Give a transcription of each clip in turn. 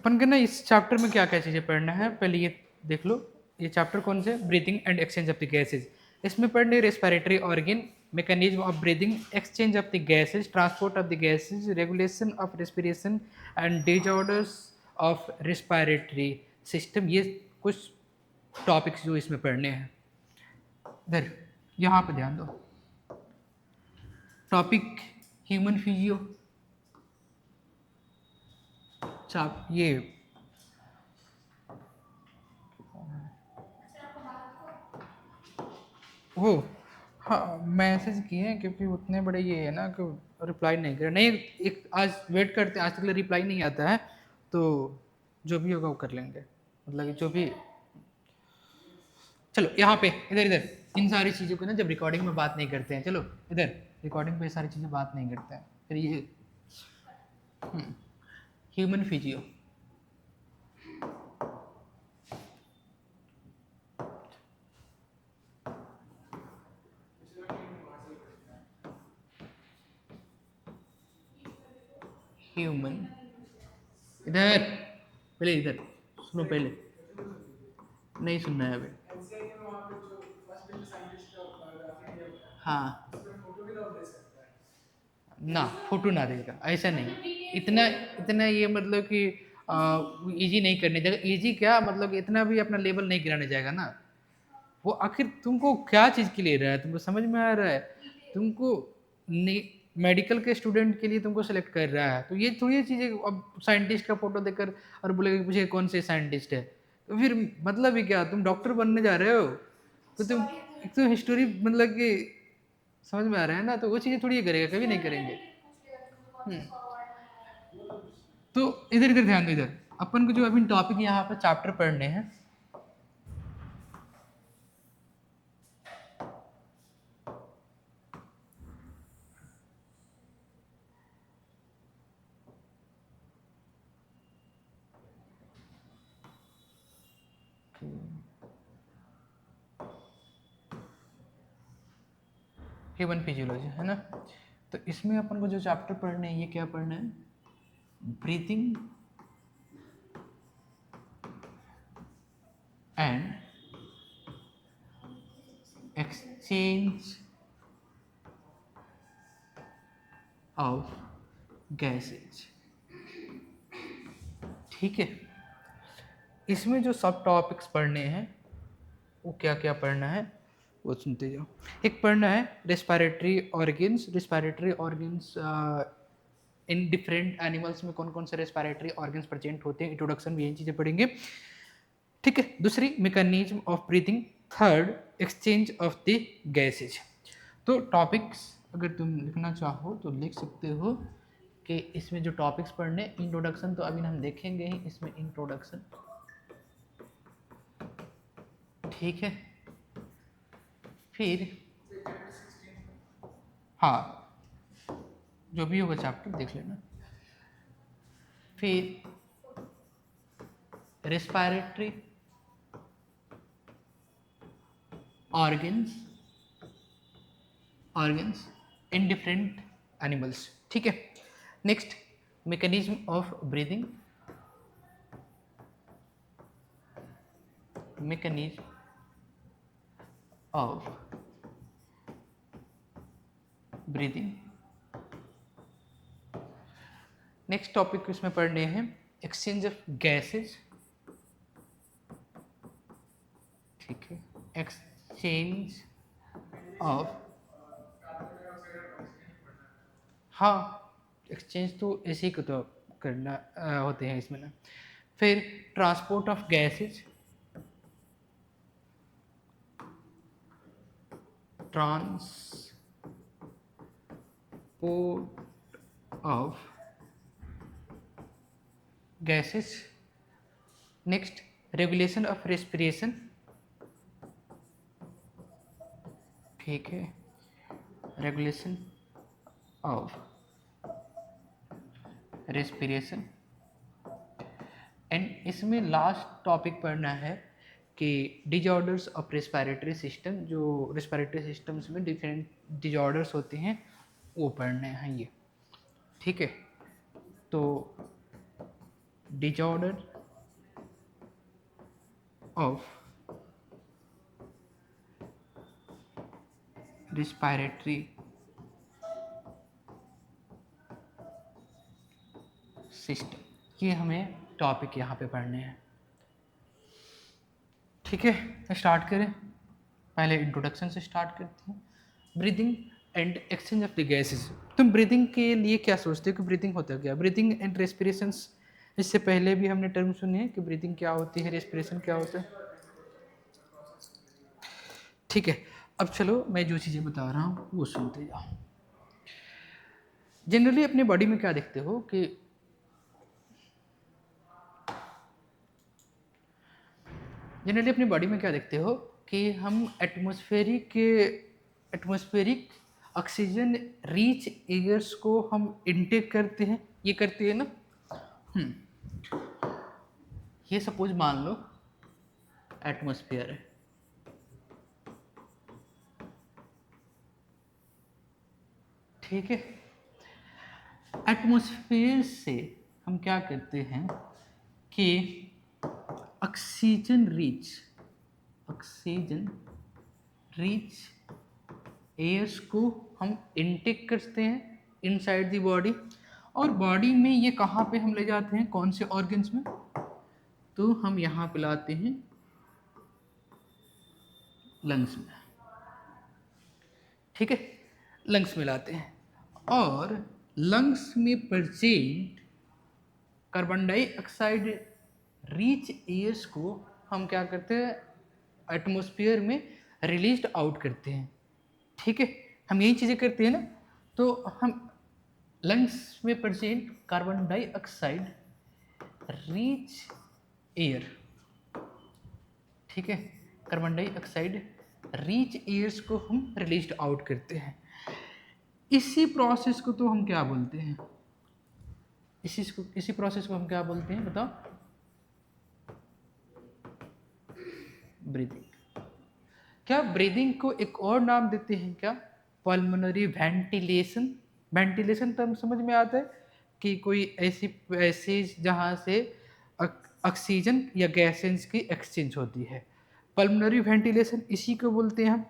अपन के ना इस चैप्टर में क्या क्या चीज़ें पढ़ना है, पहले ये देख लो। ये चैप्टर कौन से, breathing and exchange of the gases. इसमें पढ़ने respiratory organ, mechanism of breathing, exchange of the gases, transport of the gases, regulation of respiration and disorders of respiratory system. ये कुछ टॉपिक्स जो इसमें पढ़ने हैं। इधर यहाँ पे ध्यान दो। टॉपिक ह्यूमन फिजियो, चाप ये वो हाँ मैसेज किए हैं, क्योंकि उतने बड़े ये है ना कि रिप्लाई नहीं कर नहीं। एक आज वेट करते हैं, आज तक रिप्लाई नहीं आता है, तो जो भी होगा वो कर लेंगे, मतलब कि जो भी। चलो यहाँ पे इधर इधर इन सारी चीज़ों को ना जब रिकॉर्डिंग में बात नहीं करते हैं, चलो इधर रिकॉर्डिंग पे ये सारी चीज़ें बात नहीं करते हैं। फिर ये ह्यूमन फिजियो, ह्यूमन, इधर पहले इधर सुनो, पहले नहीं सुनना है अभी। हाँ ना, फोटो ना देगा, ऐसा नहीं। इतना इतना ये मतलब कि इजी नहीं करने जाएगा। इजी क्या मतलब, इतना भी अपना लेवल नहीं गिराने जाएगा ना। वो आखिर तुमको क्या चीज़ के लिए रहा है, तुमको समझ में आ रहा है? तुमको मेडिकल के स्टूडेंट के लिए तुमको सेलेक्ट कर रहा है, तो ये थोड़ी चीज़ है। अब साइंटिस्ट का फोटो देखकर और बोलेगा पूछे कौन से साइंटिस्ट है, तो फिर मतलब ही क्या, तुम डॉक्टर बनने जा रहे हो, तो तुम एक तो हिस्टोरी मतलब कि समझ में आ रहा है ना, तो वो चीज़ें थोड़ी करेगा, कभी नहीं करेंगे। तो इधर इधर ध्यान दो। इधर अपन को जो अभी टॉपिक यहाँ पे चैप्टर पढ़ने हैं, ह्यूमन फिजियोलॉजी है ना। तो इसमें अपन को जो चैप्टर पढ़ने हैं, ये क्या पढ़ना है, breathing and exchange of gases. ठीक है, इसमें जो सब टॉपिक्स पढ़ने हैं वो क्या क्या पढ़ना है वो सुनते जाओ। एक पढ़ना है respiratory organs. Respiratory organs in different animals में कौन कौन से रेस्पिरेटरी ऑर्गन्स प्रेजेंट होते हैं, इंट्रोडक्शन में यही चीज़ें पढ़ेंगे। ठीक है, दूसरी mechanism of breathing, third exchange of the gases. तो टॉपिक्स अगर तुम लिखना चाहो तो लिख सकते हो कि इसमें जो टॉपिक्स पढ़ने, इंट्रोडक्शन तो अभी हम देखेंगे ही, इसमें इंट्रोडक्शन। ठीक है, फिर हाँ जो भी होगा चैप्टर देख लेना। फिर respiratory organs, organs in different animals. ठीक है, next mechanism of breathing, mechanism of breathing. Next topic इसमें पढ़ने हैं एक्सचेंज ऑफ गैसेज। ठीक है, एक्सचेंज ऑफ, हाँ एक्सचेंज तो इसी को तो करना होते हैं इसमें ना। फिर transport of gases, transport of gases. Next regulation of respiration. ठीक है, रेगुलेशन ऑफ रेस्पिरेशन। एंड इसमें लास्ट टॉपिक पढ़ना है कि डिजॉर्डर्स ऑफ रेस्पिरेटरी सिस्टम। जो रेस्पिरेटरी सिस्टम्स में डिफरेंट डिजॉर्डर्स होते हैं वो पढ़ने हैं ये। ठीक है, तो डिजॉर्डर ऑफ रिस्पायरेटरी सिस्टम, ये हमें टॉपिक यहाँ पे पढ़ने हैं। ठीक है, स्टार्ट करें। पहले इंट्रोडक्शन से स्टार्ट करते हैं। Breathing and exchange of the gases. तुम ब्रीदिंग के लिए क्या सोचते हो कि ब्रीदिंग होता क्या? ब्रीदिंग एंड रेस्पिरेशंस, इससे पहले भी हमने टर्म सुने हैं कि ब्रीदिंग क्या होती है, रेस्पिरेशन क्या होता है। ठीक है, अब चलो मैं जो चीज़ें बता रहा हूँ वो सुनते जाओ। जनरली अपने बॉडी में क्या देखते हो कि जनरली अपनी बॉडी में क्या देखते हो कि हम एटमॉस्फेरिक ऑक्सीजन रिच एयर्स को हम इनटेक करते हैं, ये करते हैं ना। ये सपोज मान लो एटमॉस्फेयर है, ठीक है। एटमॉस्फेयर से हम क्या करते हैं कि ऑक्सीजन रिच एयर्स को हम इनटेक करते हैं इनसाइड द बॉडी, और बॉडी में ये कहाँ पे हम ले जाते हैं, कौन से ऑर्गन्स में? तो हम यहाँ पे लाते हैं लंग्स में, ठीक है, लंग्स में लाते हैं। और लंग्स में present carbon dioxide rich airs को हम क्या करते हैं, एटमॉस्फेयर में रिलीज आउट करते हैं, ठीक है। हम यही चीज़ें करते हैं ना। तो हम लंग्स में present carbon dioxide rich air, ठीक है, कार्बन डाइऑक्साइड रिच एयर्स को हम रिलीज आउट करते हैं। इसी प्रोसेस को तो हम क्या बोलते हैं, इसी प्रोसेस को हम क्या बोलते हैं बताओ? ब्रीदिंग। क्या ब्रीदिंग को एक और नाम देते हैं क्या? Pulmonary ventilation. वेंटिलेशन तो हम समझ में आता है कि कोई ऐसी पैसेज जहाँ से ऑक्सीजन या गैसेंस की एक्सचेंज होती है, पल्मोनरी वेंटिलेशन इसी को बोलते हैं हम,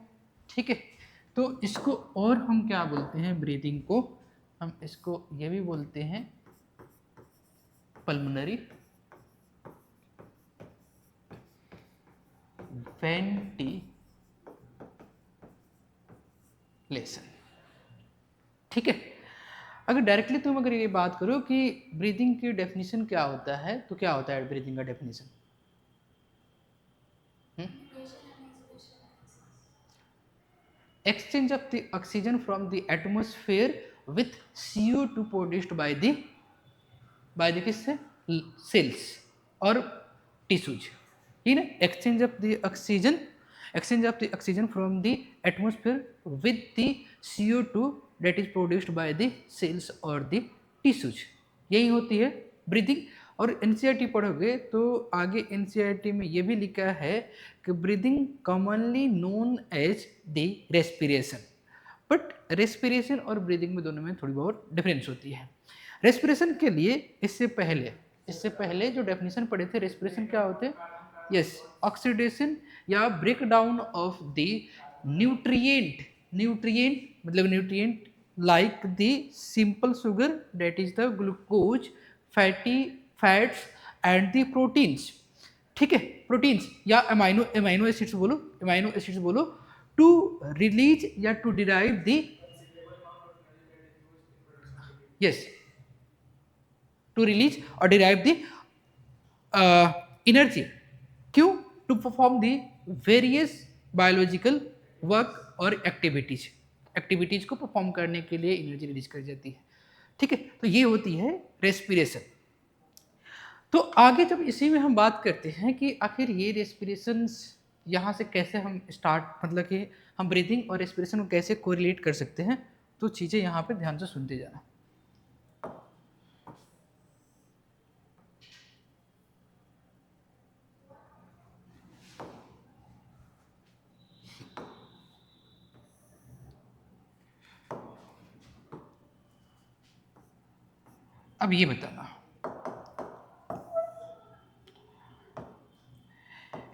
ठीक है। तो इसको और हम क्या बोलते हैं, ब्रीदिंग को हम इसको ये भी बोलते हैं पल्मोनरी वेंटिलेशन, ठीक है। अगर डायरेक्टली तुम अगर ये बात करो कि ब्रीदिंग की डेफिनेशन क्या होता है, तो क्या होता है ब्रीदिंग का definition? Exchange of the oxygen from the atmosphere with CO2 produced by the किससे, सेल्स और टिश्यूज, ठीक है। Exchange of the oxygen from the atmosphere with the CO2 that is produced by the cells और the tissues, यही होती है breathing. और NCERT पढ़ोगे तो आगे एनसीईआरटी में ये भी लिखा है कि breathing commonly known as the respiration, but respiration और ब्रीदिंग में दोनों में थोड़ी बहुत डिफरेंस होती है। रेस्पिरेशन के लिए इससे पहले जो डेफिनेशन पढ़े थे, रेस्पिरेशन क्या होते हैं? यस, ऑक्सीडेशन या break down of the nutrient मतलब nutrient like the simple sugar, that is the glucose, fatty fats and the proteins, ठीक है, प्रोटीन्स या अमाइनो एसिड्स बोलो टू रिलीज या to derive the, yes, to release और derive the energy. क्यों? To perform the various biological work और activities को परफॉर्म करने के लिए एनर्जी रिलीज कर जाती है, ठीक है। तो ये होती है रेस्पिरेशन। तो आगे जब इसी में हम बात करते हैं कि आखिर ये रेस्पिरेशन यहाँ से कैसे हम स्टार्ट, मतलब कि हम ब्रीदिंग और रेस्पिरेशन को कैसे कोरिलेट कर सकते हैं, तो चीज़ें यहाँ पे ध्यान से सुनते जाना। अब ये बताना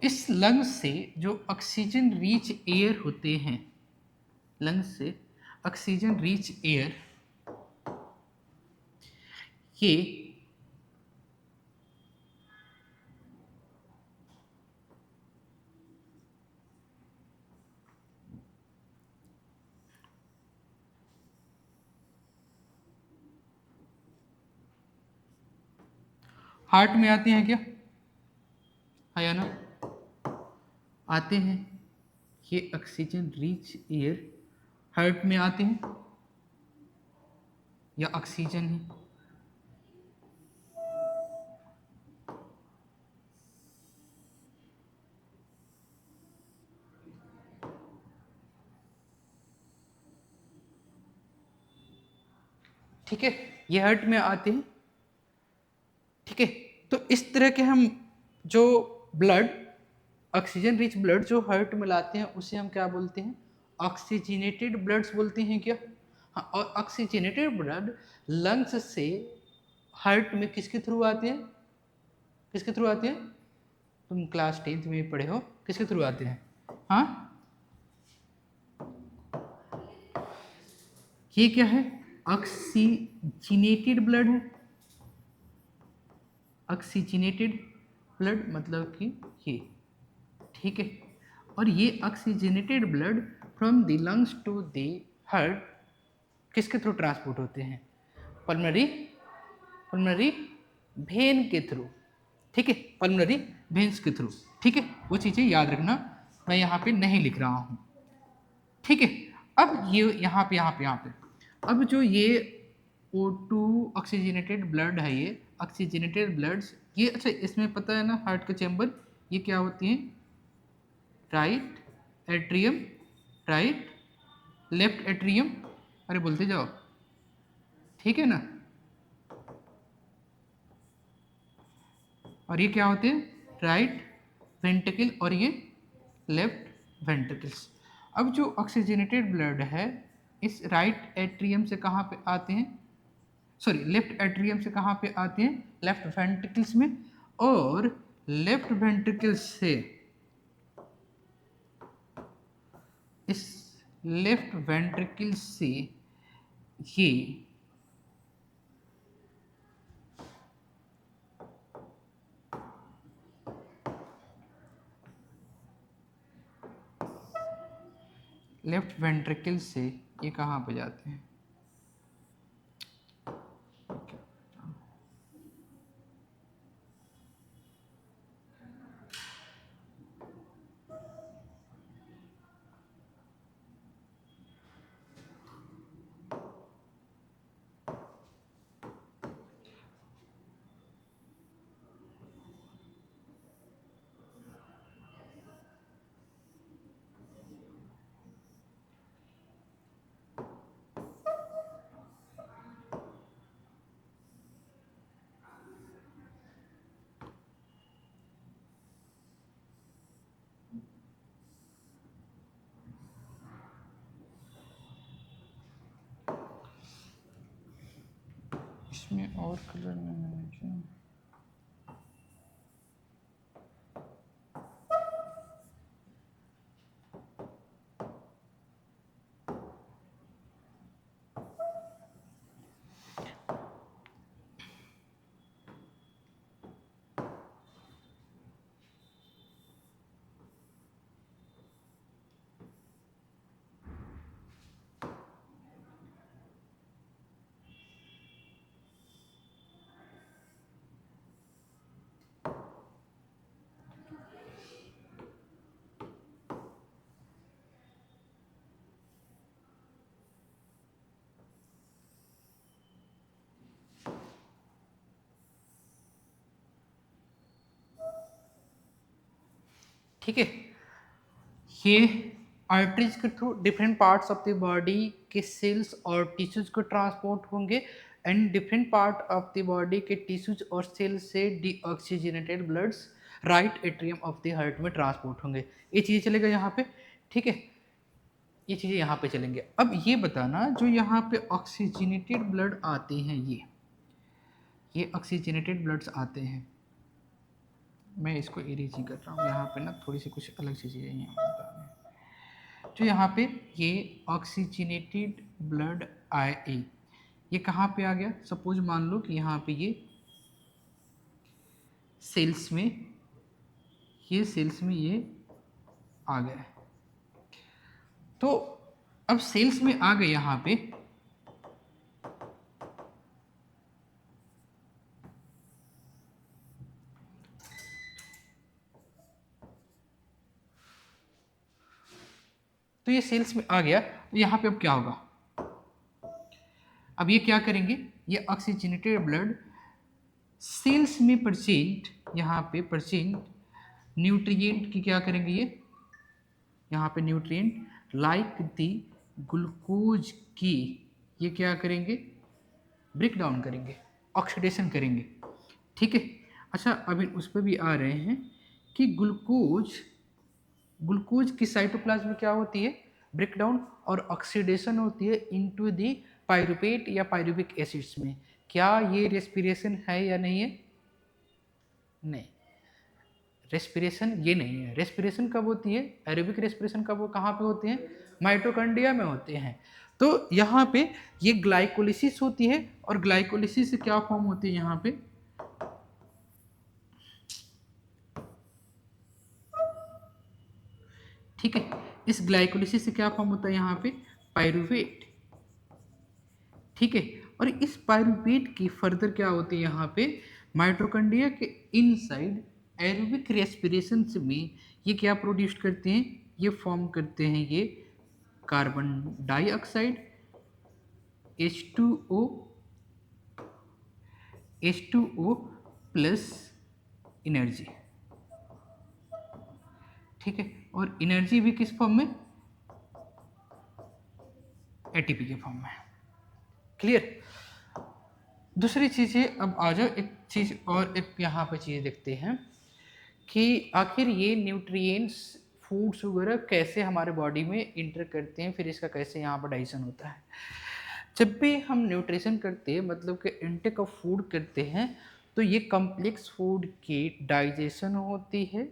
इस लंग्स से जो ऑक्सीजन रिच एयर होते हैं, लंग्स से ऑक्सीजन रिच एयर, ये हार्ट में आते हैं क्या, है या ना, आते हैं। ये ऑक्सीजन रिच एयर हार्ट में आते हैं या ऑक्सीजन है? ठीक है, ये हार्ट में आते हैं। ठीक है, तो इस तरह के हम जो ब्लड, ऑक्सीजन रिच ब्लड जो हार्ट में लाते हैं उसे हम क्या बोलते हैं, ऑक्सीजनेटेड ब्लड्स बोलते हैं क्या। हाँ, और ऑक्सीजनेटेड ब्लड लंग्स से हार्ट में किसके थ्रू आते हैं, किसके थ्रू आते हैं, तुम क्लास 10th में पढ़े हो, किसके थ्रू आते हैं। हाँ, ये क्या है, ऑक्सीजनेटेड ब्लड है, ऑक्सीजनेटेड ब्लड मतलब कि ये, ठीक है। और ये oxygenated blood from the lungs to the heart किसके थ्रू ट्रांसपोर्ट होते हैं, पल्मोनरी, पल्मोनरी वेन के थ्रू, ठीक है, पल्मोनरी वेन्स के थ्रू। ठीक है, वो चीज़ें याद रखना, मैं यहाँ पे नहीं लिख रहा हूँ। ठीक है, अब ये यहाँ पे अब जो ये O2 ऑक्सीजनेटेड ब्लड है, ये ऑक्सीजनेटेड ब्लड्स, ये अच्छा इसमें पता है ना हार्ट का चैम्बर, ये क्या होती हैं, right atrium, right left atrium, अरे बोलते जाओ, ठीक है ना। और ये क्या होते हैं, राइट वेंट्रिकल और ये लेफ्ट वेंट्रिकल्स। अब जो ऑक्सीजनेटेड ब्लड है इस राइट एट्रियम से कहाँ पे आते हैं, सॉरी लेफ्ट एट्रियम से कहाँ पे आते हैं, लेफ्ट वेंट्रिकल्स में, और लेफ्ट वेंट्रिकल्स से इस लेफ्ट वेंट्रिकल से ये लेफ्ट वेंट्रिकल से ये कहाँ पे जाते हैं, इसमें और कलर में ठीक है, ये आर्टरीज के through different parts of the body के सेल्स और टिश्यूज को ट्रांसपोर्ट होंगे, and different part of the body के टिश्यूज और सेल्स से deoxygenated bloods right atrium of the heart में ट्रांसपोर्ट होंगे। ये चीज़ें चलेगा यहाँ पे, ठीक है, ये चीज़ें यहाँ पे चलेंगे। अब ये बताना जो यहाँ पे ऑक्सीजनेटेड ब्लड आते हैं, ये ऑक्सीजनेटेड ब्लड्स आते हैं, मैं इसको इरेज ही कर रहा हूँ, यहाँ पे ना थोड़ी सी कुछ अलग चीज़ें हैं यहाँ पे। तो यहाँ पे ये ऑक्सीजनेटेड ब्लड IA, ये कहाँ पे आ गया? सपोज मान लो कि यहाँ पे ये सेल्स में, ये सेल्स में ये आ गया है। तो अब सेल्स में आ गए यहाँ पे, तो ये सेल्स में आ गया। तो यहाँ पे अब क्या होगा? अब ये क्या करेंगे? ये ऑक्सीजनेटेड ब्लड सेल्स में परसेंट, यहाँ पे परसेंट न्यूट्रिएंट की क्या करेंगे? ये यहाँ पे न्यूट्रिएंट लाइक दी ग्लूकोज की ये क्या करेंगे? ब्रेक डाउन करेंगे, ऑक्सीडेशन करेंगे। ठीक है। अच्छा, अभी उस पर भी आ रहे हैं कि ग्लूकोज की साइटोप्लाज्म में क्या होती है? ब्रेक डाउन और ऑक्सीडेशन होती है इनटू दी पायरुवेट या पायरुविक एसिड्स में। क्या ये रेस्पिरेशन है या नहीं है? नहीं, रेस्पिरेशन ये नहीं है। रेस्पिरेशन कब होती है? एरोबिक रेस्पिरेशन कब, कहाँ पे होते हैं? माइटोकॉन्ड्रिया में होते हैं। तो यहाँ पे ये ग्लाइकोलिसिस होती है, और ग्लाइकोलिसिस से क्या फॉर्म होती है? यहाँ पे ठीक है, इस ग्लाइकोलिसिस से क्या फॉर्म होता है? यहाँ पे पायरुवेट। ठीक है, और इस पायरुवेट की फर्दर क्या होती है? यहाँ पे माइटोकॉन्ड्रिया के इनसाइड एरोबिक रेस्पिरेशन में ये क्या प्रोड्यूस करते हैं? ये फॉर्म करते हैं ये carbon dioxide H2O plus energy. ठीक है, और एनर्जी भी किस फॉर्म में? ATP के फॉर्म में। क्लियर? दूसरी चीज़ें अब आ जाओ, एक चीज़ और एक यहाँ पे चीज़ देखते हैं कि आखिर ये न्यूट्रिएंट्स फूड्स वगैरह कैसे हमारे बॉडी में इंटर करते हैं, फिर इसका कैसे यहाँ पर डाइजेशन होता है। जब भी हम न्यूट्रिशन करते हैं, मतलब कि इंटेक ऑफ फूड करते हैं, तो ये कम्प्लेक्स फूड की डाइजेशन होती है,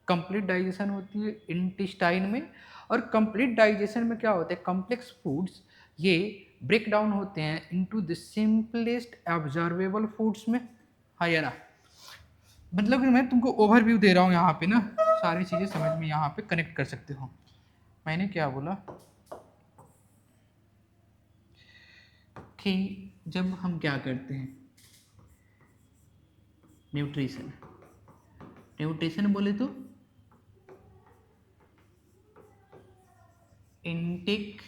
कंप्लीट डाइजेशन होती है इंटेस्टाइन में। और कंप्लीट डाइजेशन में क्या होता है? कॉम्प्लेक्स फूड्स ये ब्रेक डाउन होते हैं into the simplest observable foods में। हाँ या ना? मतलब कि मैं तुमको ओवरव्यू दे रहा हूँ यहाँ पे ना, सारी चीज़ें समझ में यहाँ पे कनेक्ट कर सकते हो। मैंने क्या बोला कि जब हम क्या करते हैं न्यूट्रिशन बोले तो इनटेक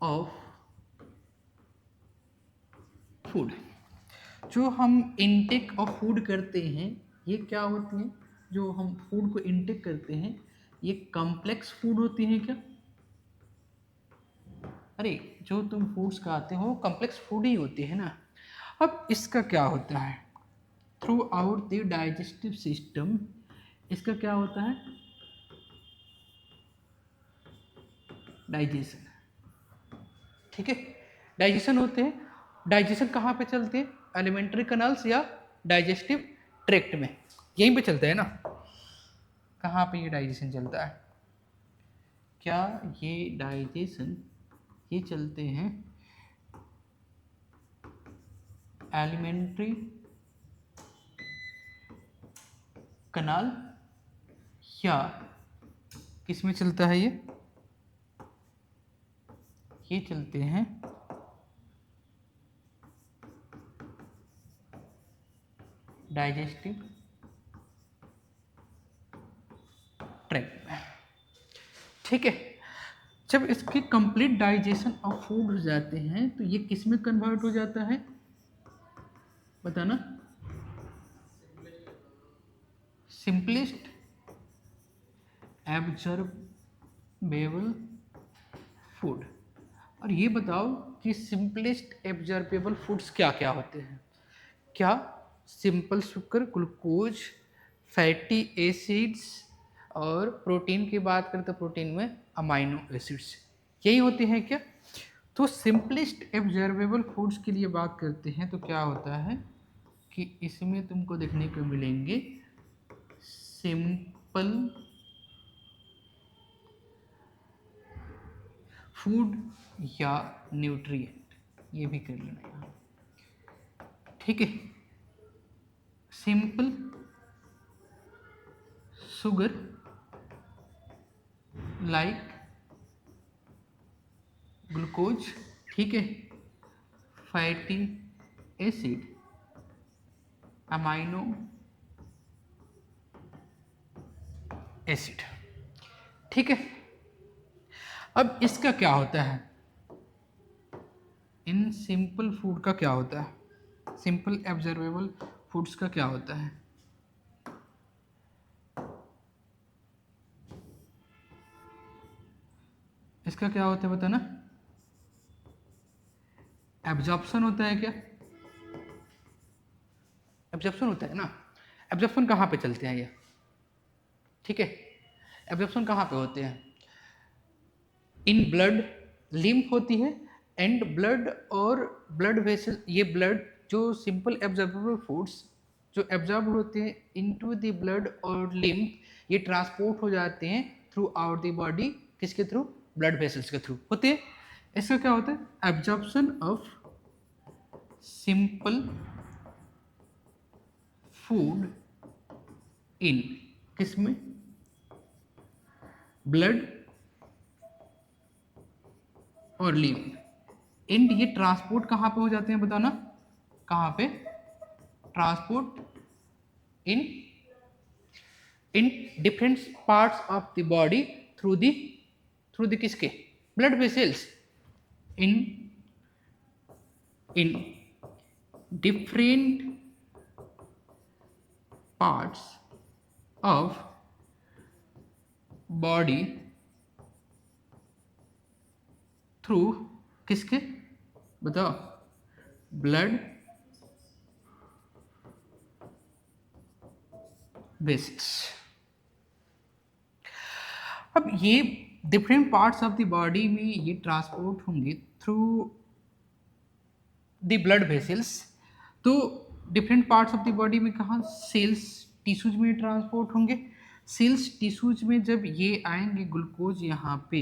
ऑफ फूड। जो हम इनटेक ऑफ फूड करते हैं ये क्या होती है? जो हम फूड को इनटेक करते हैं ये कॉम्प्लेक्स फूड होती है क्या? अरे जो तुम फूड्स खाते हो कॉम्प्लेक्स फूड ही होती है ना। अब इसका क्या होता है? Through out the digestive system इसका क्या होता है? डाइजेशन। ठीक है, डाइजेशन होते हैं। डाइजेशन कहाँ पे चलते हैं? एलिमेंट्री कनाल्स या डाइजेस्टिव ट्रैक्ट में, यहीं पे चलता है ना। कहाँ पे ये डाइजेशन चलता है? क्या ये डाइजेशन ये चलते हैं एलिमेंट्री कनाल, या किस में चलता है? ये चलते हैं डाइजेस्टिव ट्रैक्ट में। ठीक है, जब इसके कंप्लीट डाइजेशन ऑफ फूड हो जाते हैं तो ये किस में कन्वर्ट हो जाता है? बताना। Simplest absorbable food. और ये बताओ कि सिंपलेस्ट एब्जॉर्बेबल फूड्स क्या क्या होते हैं? क्या? Simple sugar, glucose, fatty acids, और प्रोटीन की बात करें तो प्रोटीन में अमाइनो एसिड्स, यही होते हैं क्या? तो सिंपलेस्ट एब्जॉर्बेबल फूड्स के लिए बात करते हैं तो क्या होता है कि इसमें तुमको देखने को मिलेंगे सिंपल फूड या न्यूट्रिएंट, ये भी कर लेना यहाँ, ठीक है। सिंपल सुगर लाइक ग्लूकोज, ठीक है। फैटी एसिड, अमाइनो एसिड, ठीक है। अब इसका क्या होता है, इन सिंपल फूड का क्या होता है, सिंपल एब्जॉर्बेबल फूड्स का क्या होता है? इसका क्या होता है बताना? एब्जॉर्प्शन होता है क्या? एब्जॉर्प्शन होता है ना। एब्जॉर्प्शन कहाँ पे चलते हैं ये, ठीक है। एब्जॉर्प्शन कहाँ पे होते हैं? इन ब्लड, लिम्फ होती है एंड ब्लड और ब्लड वेसल, ये ब्लड जो सिंपल एब्जॉर्बेबल फूड्स जो एब्जॉर्ब होते हैं इनटू द ब्लड और लिम्फ, ये ट्रांसपोर्ट हो जाते हैं थ्रू आउट द बॉडी, किसके थ्रू? ब्लड वेसल्स के थ्रू होते हैं। इसका क्या होता है? Absorption of simple food in, किसमें? ब्लड और लिम्फ। एंड ये ट्रांसपोर्ट कहाँ पे हो जाते हैं बताना? कहाँ पे? Transport in different parts of the body through the किसके? Blood vessels. In different parts of body through किसके? बताओ। Blood vessels. अब ये different parts of the body में ये ट्रांसपोर्ट होंगे थ्रू द ब्लड वेसल्स। तो different parts of the body में कहाँ? सेल्स टिश्यूज में ट्रांसपोर्ट होंगे। सेल्स टिश्यूज में जब ये आएंगे ग्लूकोज यहाँ पे,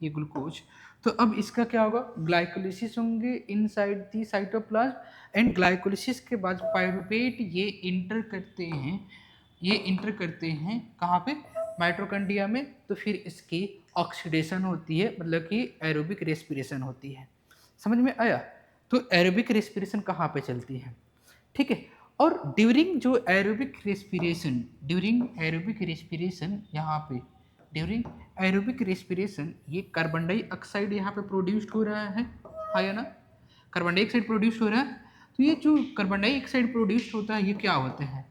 ये ग्लूकोज, तो अब इसका क्या होगा? ग्लाइकोलिसिस होंगे inside the cytoplasm and glycolysis के बाद पायरुवेट ये इंटर करते हैं कहाँ पे? माइटोकॉन्ड्रिया में। तो फिर इसकी ऑक्सीडेशन होती है, मतलब कि एरोबिक रेस्पिरेशन होती है। समझ में आया? तो एरोबिक रेस्पिरेशन कहाँ पे चलती है, ठीक है। और ड्यूरिंग एरोबिक रेस्पिरेशन यहाँ पे, ड्यूरिंग एरोबिक रेस्पिरेशन ये कार्बन डाइऑक्साइड यहाँ पे प्रोड्यूस्ड हो रहा है, हाँ या ना? कार्बन डाइऑक्साइड प्रोड्यूस हो रहा है। तो ये जो कार्बन डाइऑक्साइड प्रोड्यूस होता है, ये क्या होते हैं?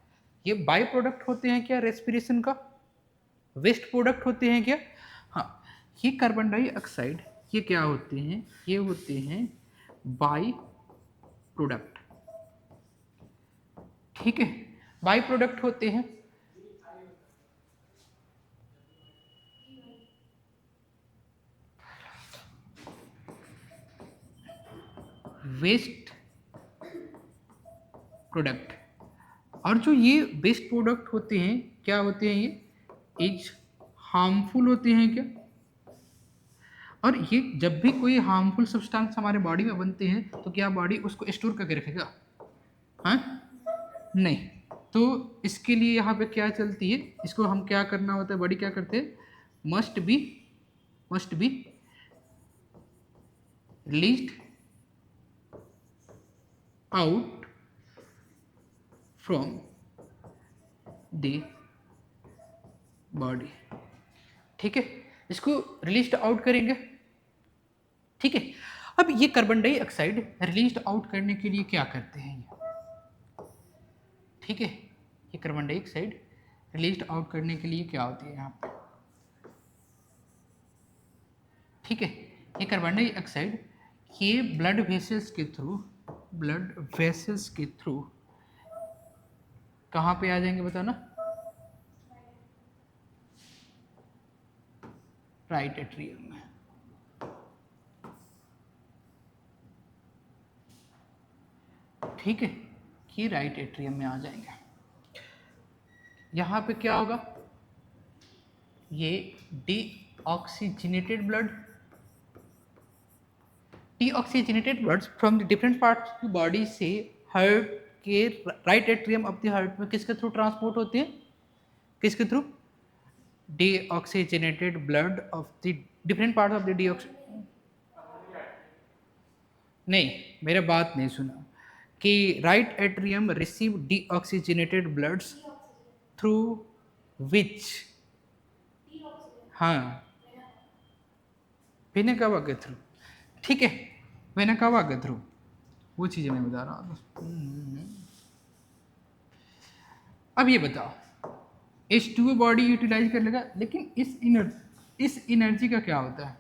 ये बाई प्रोडक्ट होते हैं क्या रेस्पिरेशन का? वेस्ट प्रोडक्ट होते हैं क्या? हाँ, ये कार्बन डाइऑक्साइड ये क्या होते हैं? ये होते हैं बाई प्रोडक्ट, ठीक है। बाई प्रोडक्ट होते हैं। Waste product. और जो ये वेस्ट प्रोडक्ट होते हैं, क्या होते हैं? ये इज हार्मफुल होते हैं क्या? और ये जब भी कोई हार्मफुल सब्सटेंस हमारे बॉडी में बनते हैं तो क्या बॉडी उसको स्टोर करके रखेगा? हाँ, नहीं। तो इसके लिए यहाँ पे क्या चलती है, इसको हम क्या करना होता है? बॉडी क्या करते हैं? Must be released out from the body, ठीक है। इसको रिलीज्ड आउट करेंगे, ठीक है। अब ये कार्बन डाइऑक्साइड रिलीज्ड आउट करने के लिए क्या करते हैं ये, ठीक है। ये कार्बन डाइऑक्साइड रिलीज्ड आउट करने के लिए क्या होती है यहाँ पे, ठीक है। ये कार्बन डाइऑक्साइड ये ब्लड वेसल्स के थ्रू कहाँ पे आ जाएंगे बताना? राइट एट्रियम में, ठीक है। ये राइट एट्रियम में आ जाएंगे। यहाँ पे क्या होगा, ये deoxygenated blood, deoxygenated blood from the different parts of the body से हार्ट के right atrium of the heart में किसके थ्रू ट्रांसपोर्ट होती है, किसके through, deoxygenated blood of the different parts of the deoxy, नहीं मेरा बात नहीं सुना, कि right atrium receive deoxygenated bloods through which, हाँ वेना कावा के थ्रू, ठीक है वेना कावा के थ्रू, वो चीज़ें मैं बता रहा हूँ। अब ये बताओ H2O बॉडी यूटिलाइज कर लेगा, लेकिन इस एनर्जी का क्या होता है,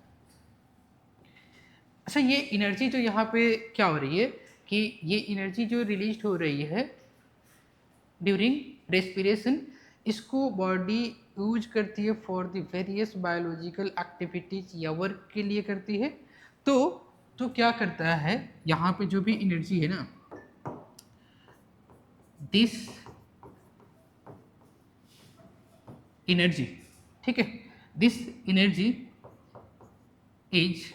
अच्छा ये एनर्जी जो यहाँ पे क्या हो रही है कि ये एनर्जी जो रिलीज हो रही है ड्यूरिंग रेस्पिरेशन, इसको बॉडी यूज करती है for the various biological activities या वर्क के लिए करती है। तो क्या करता है, यहाँ पे जो भी एनर्जी है ना, दिस एनर्जी, ठीक है, this energy is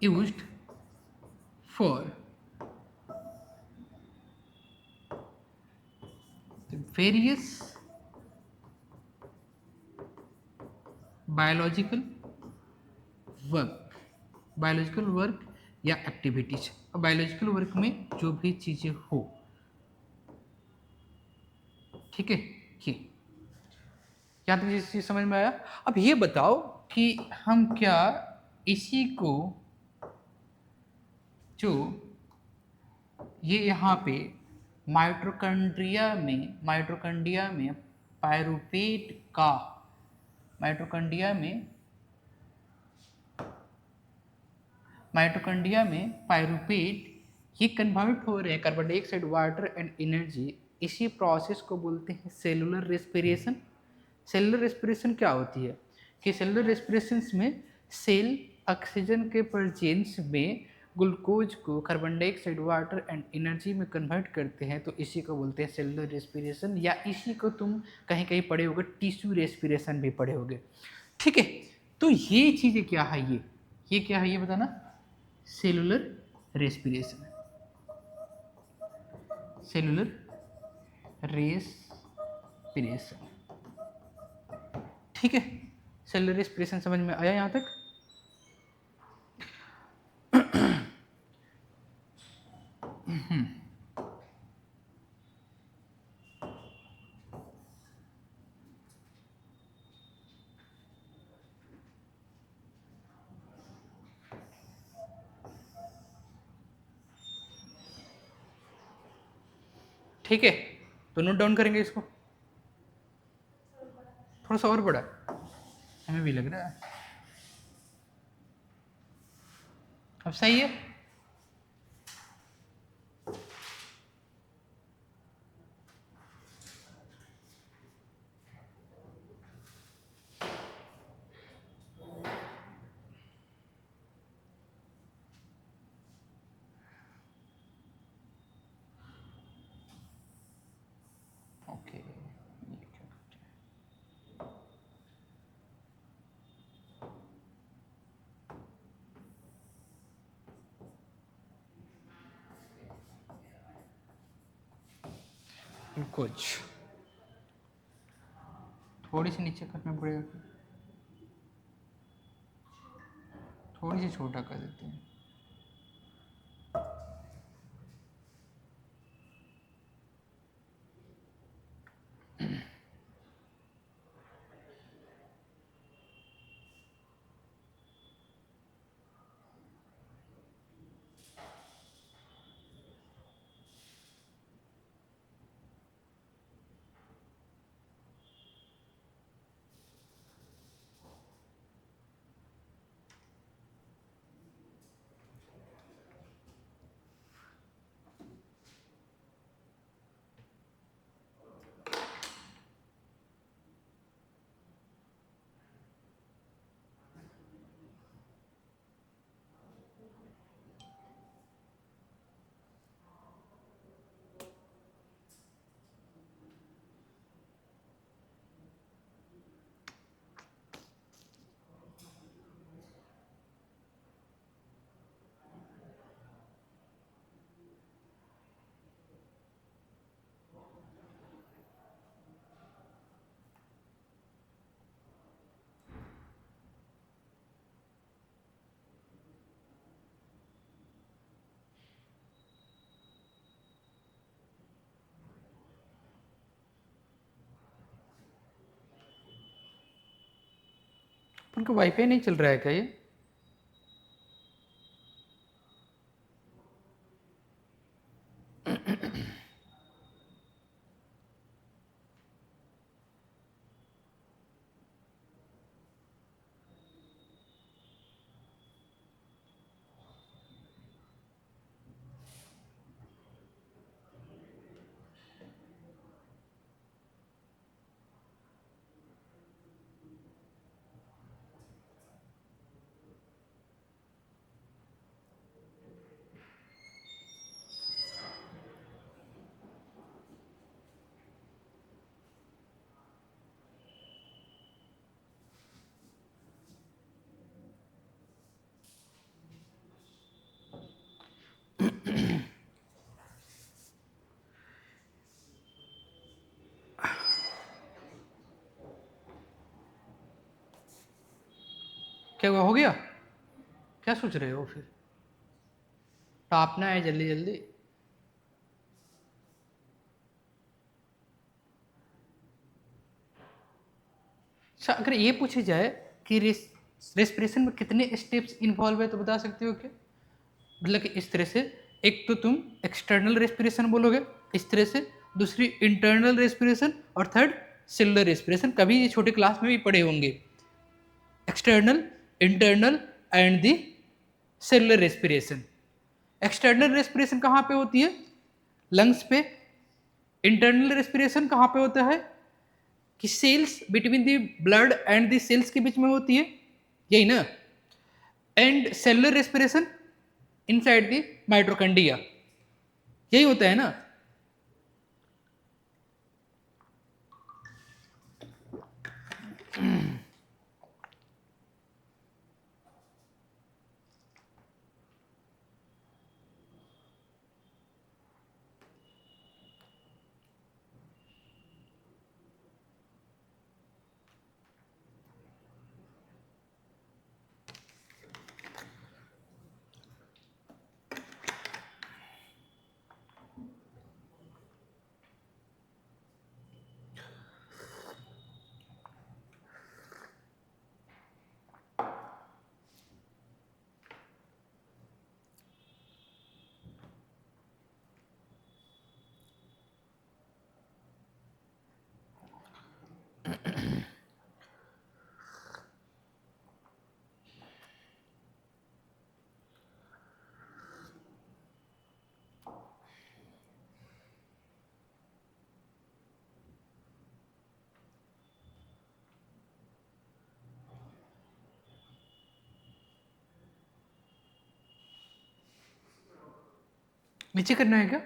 used for the various biological work या एक्टिविटीज, बायोलॉजिकल वर्क में जो भी चीज़ें हो, ठीक है, ये यहाँ तक जिस चीज़ समझ में आया। अब ये बताओ कि हम क्या इसी को जो ये यहाँ पे माइटोकॉन्ड्रिया में पायरूवेट का, माइटोकॉन्ड्रिया में पायरूवेट ये कन्वर्ट हो रहे हैं carbon dioxide, water and energy, इसी प्रोसेस को बोलते हैं सेलुलर रेस्पिरेशन। सेलुलर रेस्पिरेशन क्या होती है कि सेलुलर रेस्पिरेशन में सेल ऑक्सीजन के प्रेजेंस में ग्लूकोज को carbon dioxide, water and energy में कन्वर्ट करते हैं, तो इसी को बोलते हैं सेलुलर रेस्पिरेशन, या इसी को तुम कहीं कहीं पढ़े होगे टिश्यू रेस्पिरेशन भी पढ़े होगे, ठीक है। तो ये चीज़ें क्या है, ये क्या है ये बताना, सेलुलर रेस्पिरेशन, सेलुलर रेस्पिरेशन, ठीक है। सेलुलर रेस्पिरेशन समझ में आया यहाँ तक। ठीक है, तो नोट डाउन करेंगे इसको, थोड़ा सा और बड़ा हमें भी लग रहा है, अब सही है। ओके कुछ थोड़ी सी नीचे करना पड़ेगा, थोड़ी सी छोटा कर देते हैं। उनका वाईफाई नहीं चल रहा है क्या ये? क्या हुआ, हो गया? क्या सोच रहे हो फिर? टापना है जल्दी जल्दी। अच्छा, अगर ये पूछे जाए कि रेस्पिरेशन में कितने स्टेप्स इन्वॉल्व है तो बता सकते हो क्या? मतलब कि इस तरह से, एक तो तुम एक्सटर्नल रेस्पिरेशन बोलोगे इस तरह से, दूसरी इंटरनल रेस्पिरेशन, और थर्ड सेलुलर रेस्पिरेशन। कभी ये छोटे क्लास में भी पढ़े होंगे, external, internal and the cellular respiration. External respiration कहाँ पे होती है? लंग्स पे। इंटरनल रेस्पिरेशन कहाँ पे होता है? कि cells, between the blood and the cells के बीच में होती है, यही ना? And cellular respiration inside the mitochondria, यही होता है ना? नीचे करना है क्या?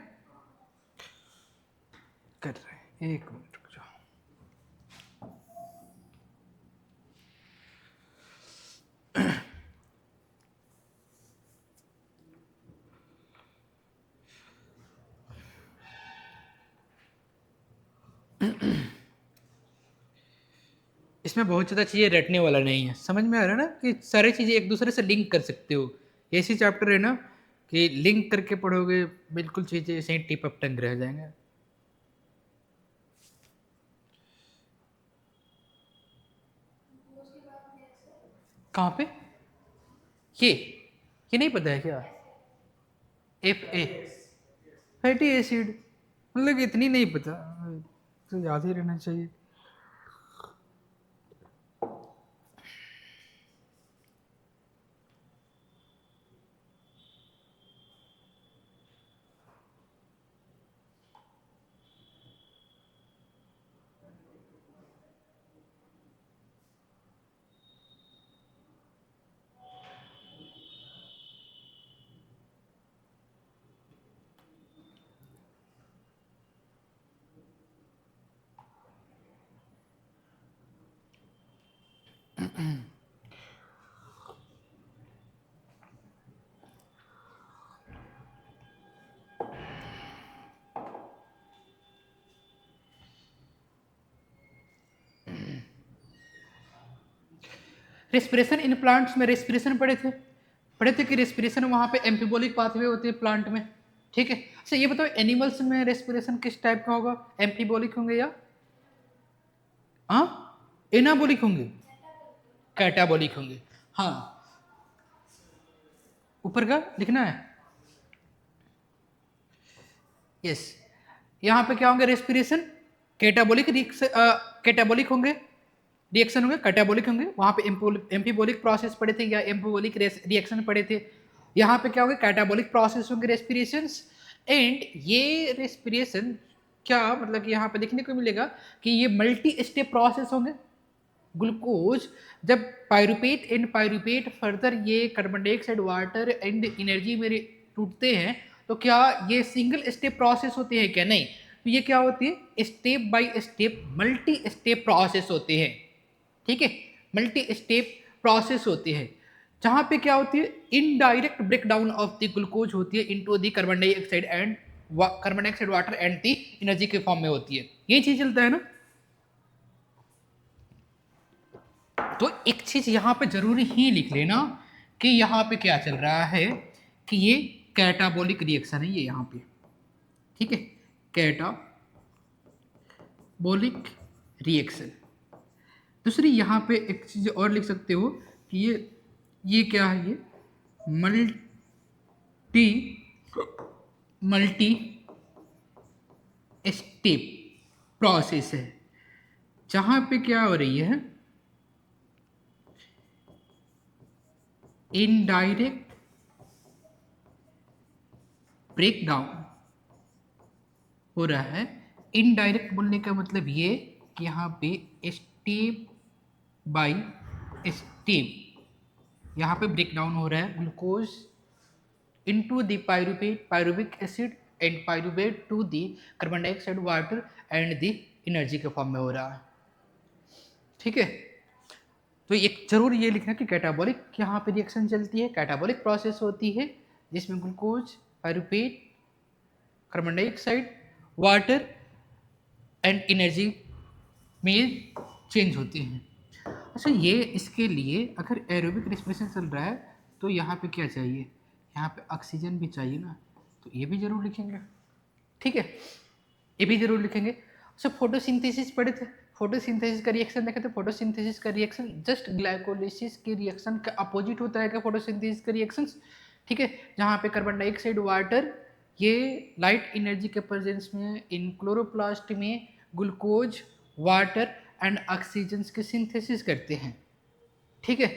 कर रहे हैं, एक मिनट रुक जाओ। इसमें बहुत ज़्यादा चीज़ें रटने वाला नहीं है, समझ में आ रहा है ना कि सारी चीज़ें एक दूसरे से लिंक कर सकते हो। ऐसी चैप्टर है ना कि लिंक करके पढ़ोगे, बिल्कुल चीज़ें ऐसे ही टिप अप टंग रह जाएंगे। कहाँ पे? ये नहीं पता है क्या? FA, फैटी एसिड, मतलब इतनी नहीं पता तो याद ही रहना चाहिए। रेस्पिरेशन इन प्लांट्स में, रेस्पिरेशन पढ़े थे कि रेस्पिरेशन वहाँ पे एम्फीबोलिक पाथवे होते हैं प्लांट में, ठीक है? अच्छा ये बताओ, एनिमल्स में रेस्पिरेशन किस टाइप का होगा? एम्फीबोलिक होंगे या हाँ एनाबोलिक होंगे? कैटाबॉलिक होंगे। हाँ, ऊपर का लिखना है। यस, यहाँ पे क्या होंगे, रेस्पिरेशन, कैटाबॉलिक कैटाबॉलिक होंगे, रिएक्शन होंगे, कैटाबॉलिक होंगे। वहाँ पे एम्फीबॉलिक प्रोसेस पढ़े थे या एम्फीबॉलिक रिएक्शन पढ़े थे। यहाँ पे क्या होंगे, कैटाबॉलिक प्रोसेस होंगे, रेस्पिरेशंस। एंड ये रेस्पिरेशन क्या मतलब कि यहाँ पे देखने को मिलेगा कि ये मल्टी स्टेप प्रोसेस होंगे। ग्लूकोज जब पायरुपेट फर्दर ये carbon dioxide, water and energy में टूटते हैं, तो क्या ये सिंगल स्टेप प्रोसेस होते हैं क्या? नहीं, तो ये क्या होती है, step by step multi step process होते हैं। ठीक है, मल्टी स्टेप प्रोसेस होती है, जहां पे क्या होती है, indirect breakdown of the glucose होती है into the carbon dioxide, water and the energy के फॉर्म में होती है। ये चीज चलता है ना। तो एक चीज यहां पे जरूरी ही लिख लेना कि यहां पे क्या चल रहा है, कि ये कैटाबॉलिक रिएक्शन है ये यहां पे। ठीक है, कैटाबॉलिक रिएक्शन। दूसरी यहां पे एक चीज और लिख सकते हो कि ये क्या है, ये मल्टी स्टेप प्रोसेस है, जहां पे क्या हो रही है, इनडायरेक्ट ब्रेकडाउन हो रहा है। इनडायरेक्ट बोलने का मतलब ये कि यहाँ पे स्टेप बाय स्टेप यहाँ पे ब्रेकडाउन हो रहा है glucose into the pyruvic acid and pyruvate to the carbon dioxide, water and the energy के फॉर्म में हो रहा है। ठीक है, तो एक जरूर ये लिखना कि कैटाबॉलिक यहाँ पे रिएक्शन चलती है, कैटाबॉलिक प्रोसेस होती है जिसमें glucose, pyruvate, carbon dioxide, water and energy में चेंज होते हैं। अच्छा, ये इसके लिए अगर एरोबिक रेस्पिरेशन चल रहा है तो यहाँ पे क्या चाहिए, यहाँ पे ऑक्सीजन भी चाहिए ना, तो ये भी जरूर लिखेंगे। ठीक है, ये भी जरूर लिखेंगे। अच्छा, फोटोसिंथेसिस पढ़े थे, फोटोसिंथेसिस का रिएक्शन देखे थे। फोटोसिंथेसिस का रिएक्शन जस्ट ग्लाइकोलिसिस के रिएक्शन का अपोजिट होता है क्या, फोटोसिंथेसिस का रिएक्शन। ठीक है, जहाँ पे कार्बन डाइऑक्साइड, वाटर ये लाइट एनर्जी के प्रेजेंस में इन क्लोरोप्लास्ट में ग्लूकोज, वाटर एंड ऑक्सीजन के सिंथेसिस करते हैं। ठीक है,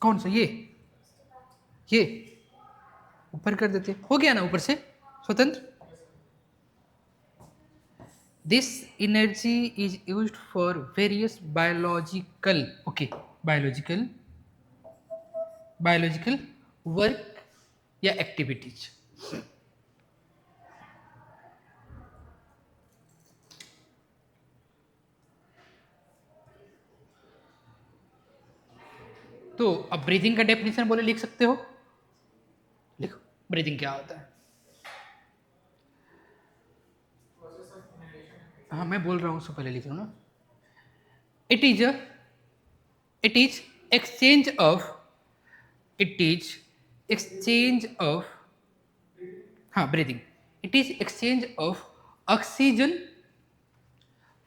कौन सा, ये ऊपर कर देते, हो गया ना ऊपर से स्वतंत्र। This energy is used for various biological work या एक्टिविटीज। तो अब ब्रीदिंग का डेफिनेशन बोले लिख सकते हो, लिखो ब्रीदिंग क्या होता है। हाँ, मैं बोल रहा हूँ, उससे पहले लिख लो ना। इट इज एक्सचेंज ऑफ हाँ, breathing, it is exchange of oxygen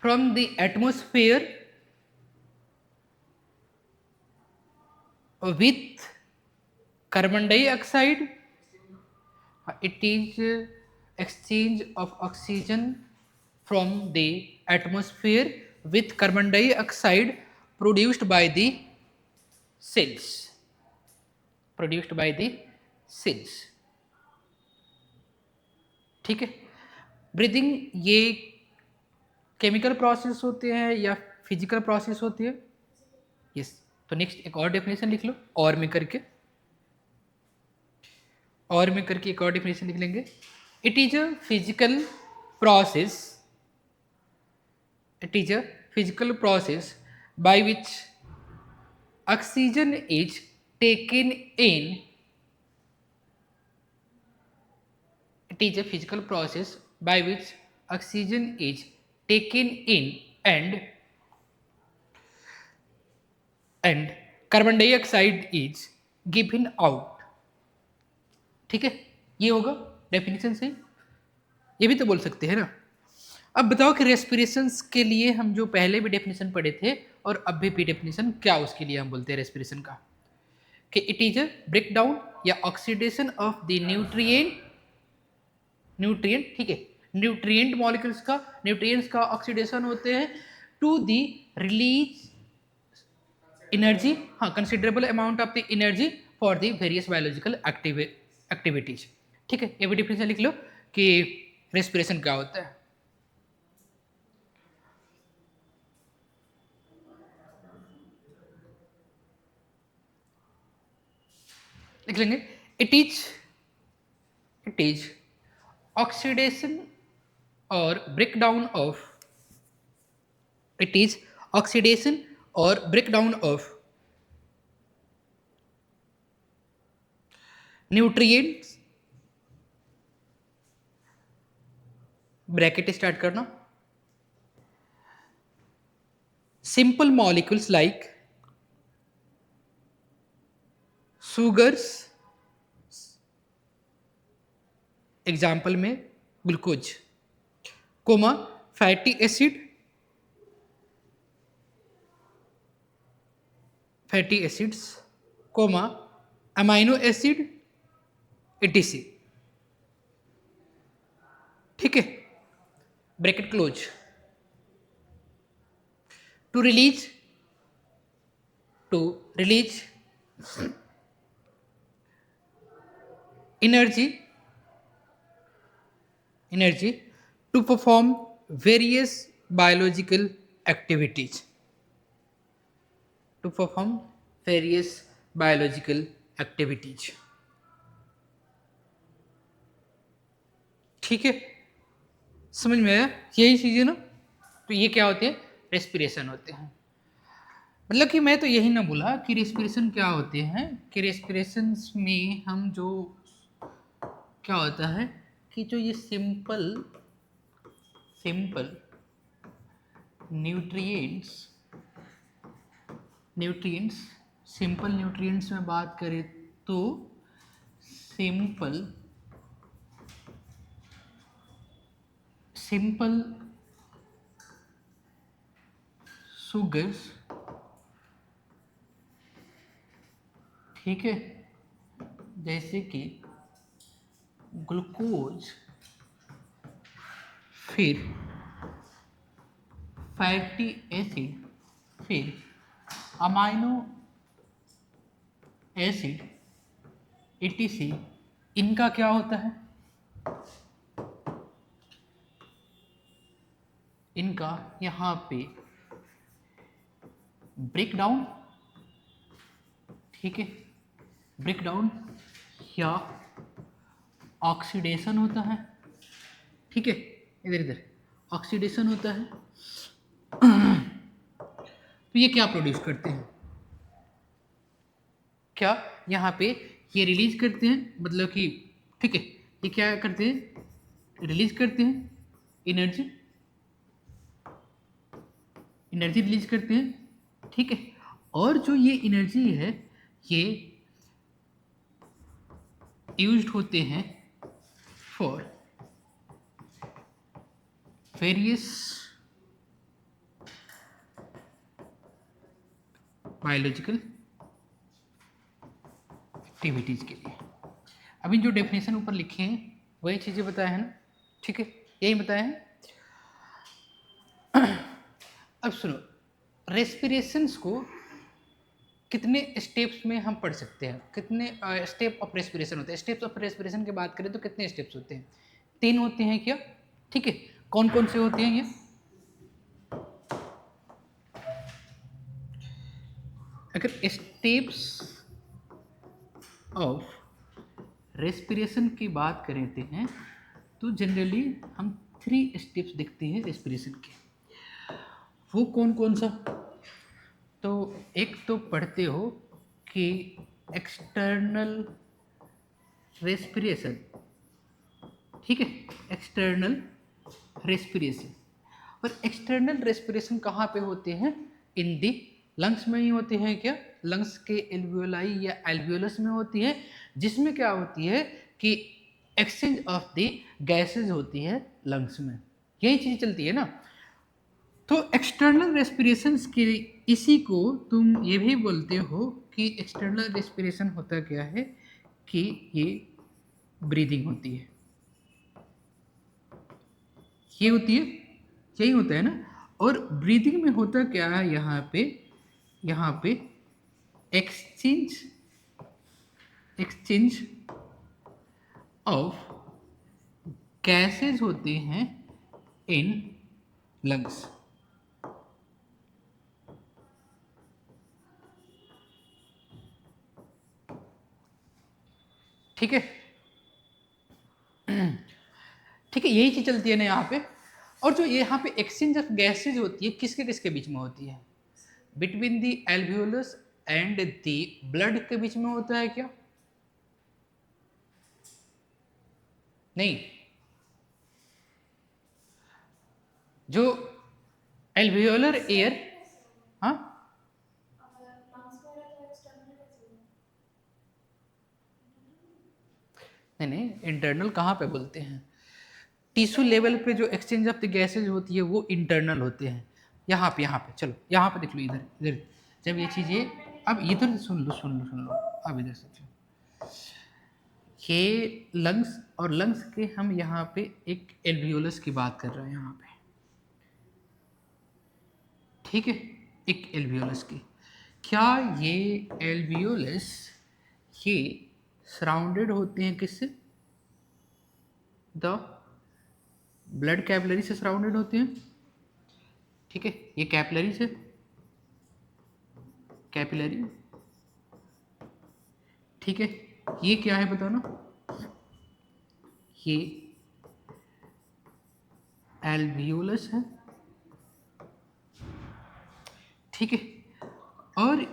from the atmosphere with carbon dioxide. It is exchange of oxygen from the atmosphere with carbon dioxide produced by the cells. ठीक है, breathing ये chemical process होते हैं या physical process होती है। Yes, तो next एक और डेफिनेशन लिख लो, और में करके एक और डेफिनेशन लिख लेंगे। It is a physical process by which oxygen is taken in and carbon dioxide is given out। ठीक है, ये होगा डेफिनेशन से, ये भी तो बोल सकते हैं ना। अब बताओ कि रेस्पिरेशन के लिए हम जो पहले भी डेफिनेशन पढ़े थे और अब भी डेफिनेशन क्या उसके लिए हम बोलते हैं रेस्पिरेशन का, कि it is a break down या ऑक्सीडेशन ऑफ द न्यूट्रिएंट, ठीक है, न्यूट्रिएंट मॉलिक्यूल्स का, न्यूट्रिएंट्स का ऑक्सीडेशन होते हैं टू द रिलीज एनर्जी, हाँ, considerable amount of the energy for the various biological activities. ठीक है, ये भी डिफिनेशन लिख लो कि रेस्पिरेशन क्या होता है। लिख लेंगे, इट इज ऑक्सीडेशन और breakdown of, it is oxidation और breakdown of nutrients, bracket start करना, simple molecules like sugars, example में glucose, comma fatty acids, comma amino acid etc। ठीक है, bracket close, to release energy to perform various biological activities, ठीक है, समझ में आया यही चीज़ है ना। तो ये क्या होते हैं, रेस्पिरेशन होते हैं। मतलब कि मैं तो यही ना बोला कि रेस्पिरेशन क्या होते हैं, कि रेस्पिरेशन में हम जो क्या होता है कि जो ये सिंपल न्यूट्रिएंट्स में बात करें तो सिंपल सुगर्स, ठीक है, जैसे कि ग्लूकोज, फिर फैटी एसिड, फिर अमाइनो एसिड etc, इनका क्या होता है, इनका यहाँ पे ब्रेकडाउन, ठीक है, ब्रेकडाउन या ऑक्सीडेशन होता है। ठीक है, इधर ऑक्सीडेशन होता है। तो ये क्या प्रोड्यूस करते हैं, क्या यहाँ पे ये रिलीज करते हैं, मतलब कि ठीक है, ये क्या करते हैं, रिलीज करते हैं एनर्जी रिलीज करते हैं। ठीक है, और जो ये एनर्जी है ये यूज्ड होते हैं फॉर वेरियस बायोलॉजिकल एक्टिविटीज के लिए। अभी जो डेफिनेशन ऊपर लिखे हैं वही चीज़ें बताया है ना, ठीक है, यही बताया है। अब सुनो, रेस्पिरेशंस को कितने स्टेप्स में हम पढ़ सकते हैं, कितने स्टेप ऑफ रेस्पिरेशन होते हैं। स्टेप्स ऑफ रेस्पिरेशन की बात करें तो कितने स्टेप्स होते हैं, 3 होते हैं क्या, ठीक है, कौन कौन से होते हैं ये, अगर स्टेप्स ऑफ रेस्पिरेशन की बात करते हैं तो जनरली हम 3 स्टेप्स देखते हैं रेस्पिरेशन के। वो कौन कौन सा, तो एक तो पढ़ते हो कि एक्सटर्नल रेस्पिरेशन, ठीक है, एक्सटर्नल रेस्पिरेशन। और एक्सटर्नल रेस्पिरेशन कहाँ पे होते हैं, इन दी लंग्स में ही होते हैं क्या, लंग्स के एल्वियोलाई या एल्वियोलस में होती है, जिसमें क्या होती है कि एक्सचेंज ऑफ द गैसेज होती है लंग्स में। यही चीज चलती है ना। तो एक्सटर्नल रेस्पिरेशन के इसी को तुम ये भी बोलते हो कि एक्सटर्नल रेस्पिरेशन होता क्या है कि ये ब्रीदिंग होती है, ये होती है, यही होता है ना। और ब्रीदिंग में होता क्या है, यहाँ पे एक्सचेंज एक्सचेंज ऑफ गैसेज होते हैं इन लंग्स। ठीक है, ठीक है, यही चीज चलती है ना यहाँ पे। और जो यहाँ पे एक्सचेंज ऑफ गैसेज होती है किसके किसके बीच में होती है? Between the alveolus and the blood के बीच में होता है क्या? नहीं, जो एल्वियोलर एयर, हाँ नहीं नहीं, इंटरनल कहाँ पे बोलते हैं? टिश्यू लेवल पे जो एक्सचेंज ऑफ द गैसेज होती है वो इंटरनल होते हैं। यहाँ पे चलो, यहाँ पे देख लो, इधर इधर जब ये चीज़ें, अब इधर सुन लो, अब इधर से चलो। ये लंग्स, और लंग्स के हम यहाँ पे एक एल्वियोलस की बात कर रहे हैं यहाँ पे, ठीक है, एक एल्वियोलस की। क्या ये एल्वियोलस ये सराउंडेड होते हैं किससे? द ब्लड कैपिलरी से सराउंडेड होते हैं, ठीक है, ये कैपिलरी से, कैपिलरी, ठीक है। ये क्या है बताओ ना? ये एल्वियोलस है, ठीक है। और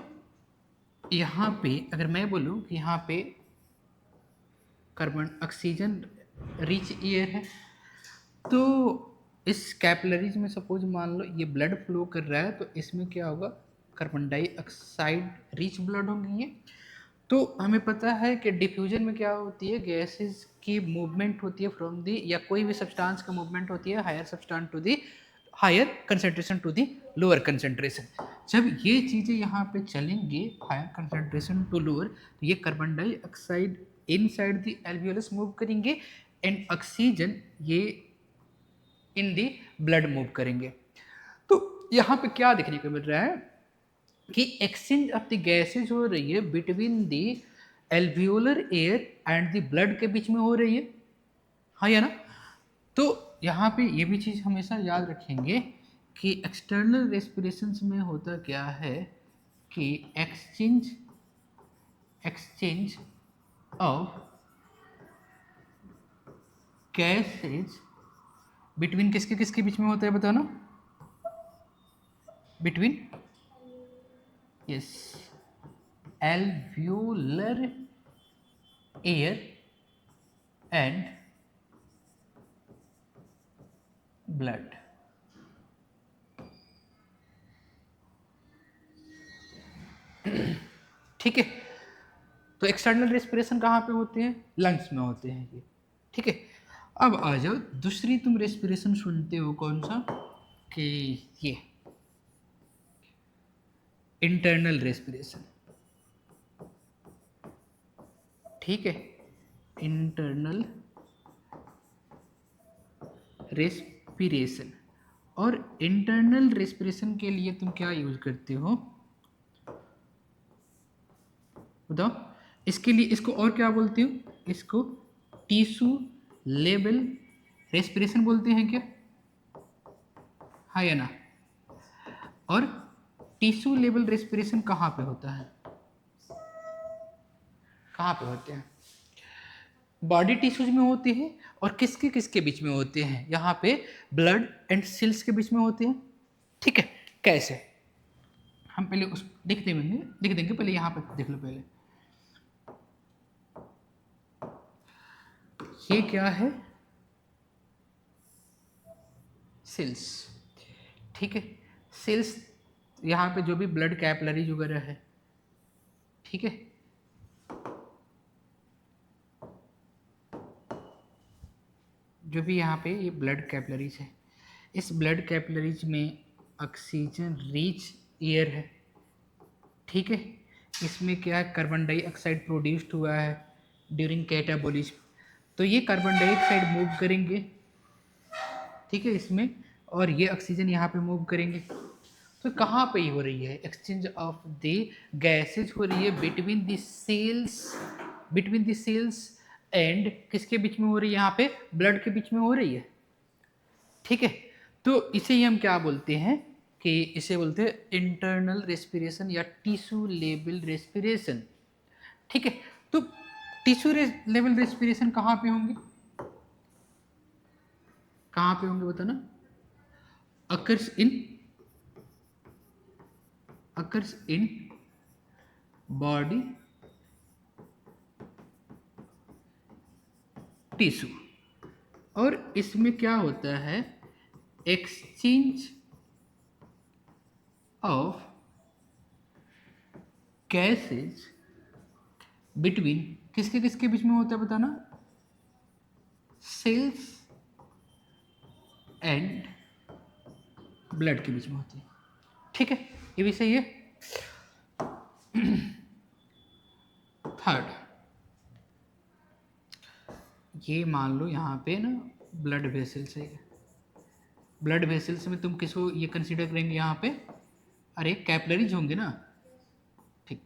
यहाँ पे अगर मैं बोलूँ कि यहाँ पे कार्बन ऑक्सीजन रिच एयर है, तो इस कैपिलरीज में सपोज मान लो ये ब्लड फ्लो कर रहा है, तो इसमें क्या होगा? कार्बन डाइऑक्साइड रिच ब्लड होंगी ये। तो हमें पता है कि डिफ्यूजन में क्या होती है, गैसेस की मूवमेंट होती है फ्रॉम दी, या कोई भी सब्सटेंस का मूवमेंट होती है higher substance to the higher concentration to the lower concentration. जब ये चीज़ें यहाँ पे चलेंगी हायर कंसेंट्रेशन टू लोअर, तो ये carbon dioxide inside the alveolus move करेंगे एंड ऑक्सीजन ये इन दी ब्लड मूव करेंगे। तो यहाँ पे क्या देखने को मिल रहा है कि एक्सचेंज ऑफ द गैसेज हो रही है between the alveolar air and the blood के बीच में हो रही है, हाँ या ना? तो यहाँ पे ये भी चीज़ हमेशा याद रखेंगे कि एक्सटर्नल रेस्पिरेशन में होता क्या है कि एक्सचेंज ऑफ गैसेज बिटवीन किसके किसके बीच में होता है बताओ ना? Between, yes, alveolar air and blood. ठीक है, तो एक्सटर्नल रेस्पिरेशन कहाँ पे होते हैं? लंग्स में होते हैं ये, ठीक है। अब आ जाओ, दूसरी तुम रेस्पिरेशन सुनते हो कौन सा, कि ये इंटरनल रेस्पिरेशन, ठीक है, इंटरनल रेस्पिरेशन। और इंटरनल रेस्पिरेशन के लिए तुम क्या यूज करते हो बताओ? इसके लिए इसको और क्या बोलते हो? इसको टिश्यू लेवल रेस्पिरेशन बोलते हैं क्या, हाँ या ना? और टिश्यू लेवल रेस्पिरेशन कहाँ पे होता है? कहाँ पे होते हैं? बॉडी टिश्यूज में होते हैं। और किसके किसके बीच में होते हैं? यहाँ पे ब्लड एंड सेल्स के बीच में होते हैं, ठीक है। कैसे? हम पहले उस लिख देंगे पहले, यहाँ पे देख लो पहले, ये क्या है? सेल्स, ठीक है। सेल्स यहाँ पे जो भी ब्लड कैपिलरीज वगैरह है, ठीक है, जो भी यहाँ पे ये ब्लड कैपिलरीज है, इस ब्लड कैपिलरीज में ऑक्सीजन रिच एयर है, ठीक है। इसमें क्या है, कार्बन डाइऑक्साइड प्रोड्यूस्ड हुआ है ड्यूरिंग कैटाबॉलिज्म, तो ये कार्बन डाइऑक्साइड मूव करेंगे, ठीक है, इसमें, और ये ऑक्सीजन यहाँ पे मूव करेंगे। तो कहाँ पे हो रही है एक्सचेंज ऑफ द गैसेज, हो रही है बिटवीन द सेल्स एंड किसके बीच में हो रही है, यहाँ पे ब्लड के बीच में हो रही है, ठीक है। तो इसे ही हम क्या बोलते हैं कि इसे बोलते हैं इंटरनल रेस्पिरेशन या टिश्यू लेवल रेस्पिरेशन, ठीक है। तो टिश्यू लेवल रेस्पिरेशन कहाँ पे होंगे, कहाँ पे होंगे बताना। occurs in body टिश्यू, और इसमें क्या होता है, एक्सचेंज ऑफ गैसेज बिटवीन किसके किसके बीच में होता है बताना, सेल्स एंड ब्लड के बीच में होती है, ठीक है, ये भी सही है। थर्ड, ये मान लो यहाँ पे ना ब्लड वेसल्स है, ब्लड वेसल्स में तुम किसको ये कंसीडर करेंगे यहाँ पे, अरे कैपिलरीज होंगे ना, ठीक।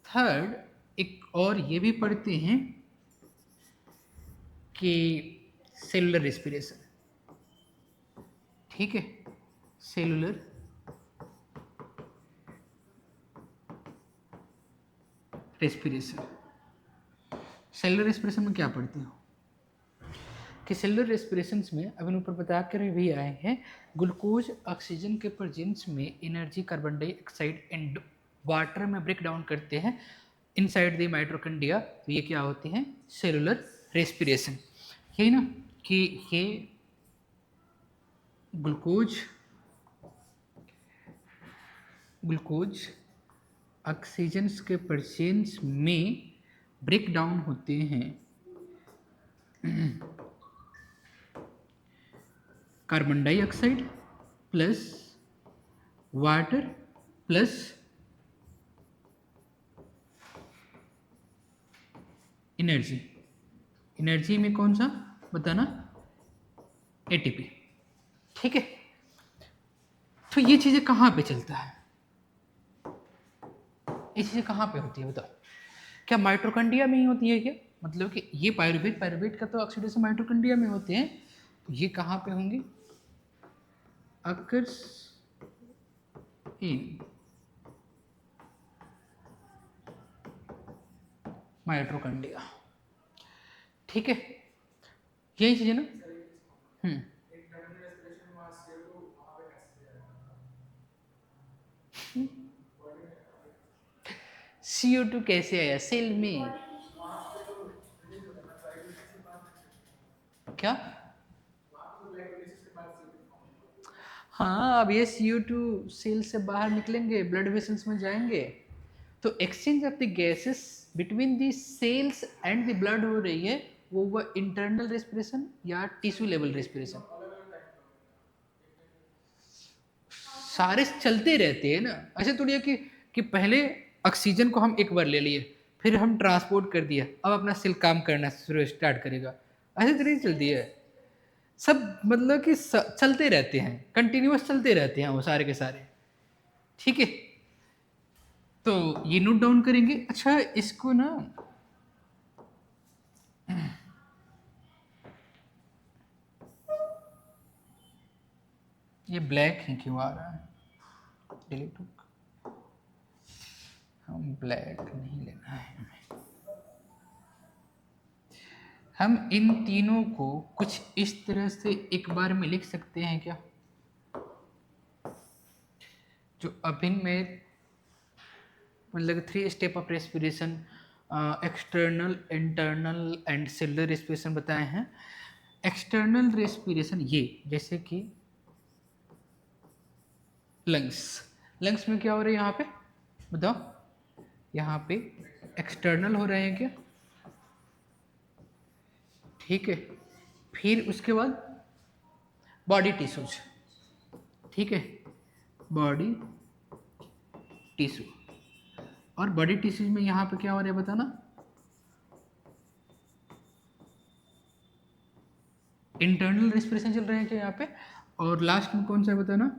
थर्ड, एक और ये भी पढ़ते हैं कि सेलुलर रेस्पिरेशन, ठीक है, सेलुलर रेस्पिरेशन। सेलुलर रेस्पिरेशन में क्या पढ़ते हो कि सेलुलर रेस्पिरेशन में अभी ऊपर बता कर भी आए हैं, ग्लूकोज ऑक्सीजन के प्रेजेंस में energy carbon dioxide and water में ब्रेक डाउन करते हैं इनसाइड द माइटोकॉन्ड्रिया, तो ये क्या होती हैं, सेलुलर रेस्पिरेशन। यही ना कि ये ग्लूकोज ऑक्सीजन के प्रेजेंस में ब्रेक डाउन होते हैं carbon dioxide plus water plus energy में कौन सा बताना, एटीपी, ठीक है। तो ये चीजें कहाँ पे चलता है, ये चीजें कहाँ पे होती है बताओ, क्या माइटोकॉन्ड्रिया में ही होती है क्या, मतलब कि ये पायरुवेट का तो ऑक्सीडेशन माइटोकॉन्ड्रिया में होते हैं, तो ये कहाँ पे होंगे, occurs in माइटोकॉन्ड्रिया, ठीक है, यही चीज है ना। CO2 कैसे आया सेल में, क्या, हाँ, अब ये CO2 सेल से बाहर निकलेंगे, ब्लड वेसल्स में जाएंगे, तो exchange of the gases between the cells and the blood हो रही है, वो इंटरनल रेस्पिरेशन या टिश्यू लेवल रेस्पिरेशन, सारे चलते रहते हैं ना, ऐसे थोड़ी है कि पहले ऑक्सीजन को हम एक बार ले लिए, फिर हम ट्रांसपोर्ट कर दिया, अब अपना सेल काम करना शुरू स्टार्ट करेगा, ऐसे थोड़ी चलती है, सब मतलब कि चलते रहते हैं, कंटिन्यूअस चलते रहते हैं वो सारे के सारे, ठीक है। तो ये नोट डाउन करेंगे। अच्छा, इसको ना ये ब्लैक ही क्यों आ रहा है, डिलीट, हम ब्लैक नहीं लेना है हमें, हम इन तीनों को कुछ इस तरह से एक बार में लिख सकते हैं क्या, जो अभिन्न में मतलब 3 step of respiration, external, internal and cellular respiration बताए हैं। एक्सटर्नल रेस्पिरेशन ये जैसे कि लंग्स में क्या हो रहा है यहाँ पे बताओ, यहाँ पे एक्सटर्नल हो रहे हैं क्या, ठीक है। फिर उसके बाद बॉडी टिश्यूज, ठीक है, बॉडी टिश्यू। और बॉडी टिश्यूज में यहाँ पे क्या हो रहा है बताना, इंटरनल रेस्पिरेशन चल रहे हैं क्या यहाँ पे, और लास्ट में कौन सा है बताना,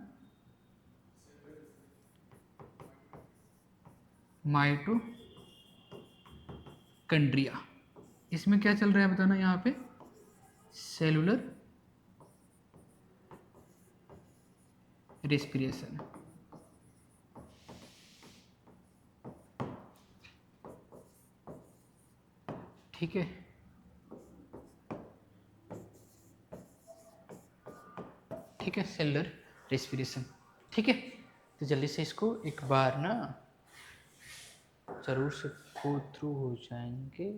माइटोकॉन्ड्रिया। इसमें क्या चल रहा है बताना यहाँ पे, सेलुलर रेस्पिरेशन। ठीक है, ठीक है, सेलुलर रेस्पिरेशन। ठीक है, तो जल्दी से इसको एक बार ना जरूर से गो थ्रू हो जाएंगे।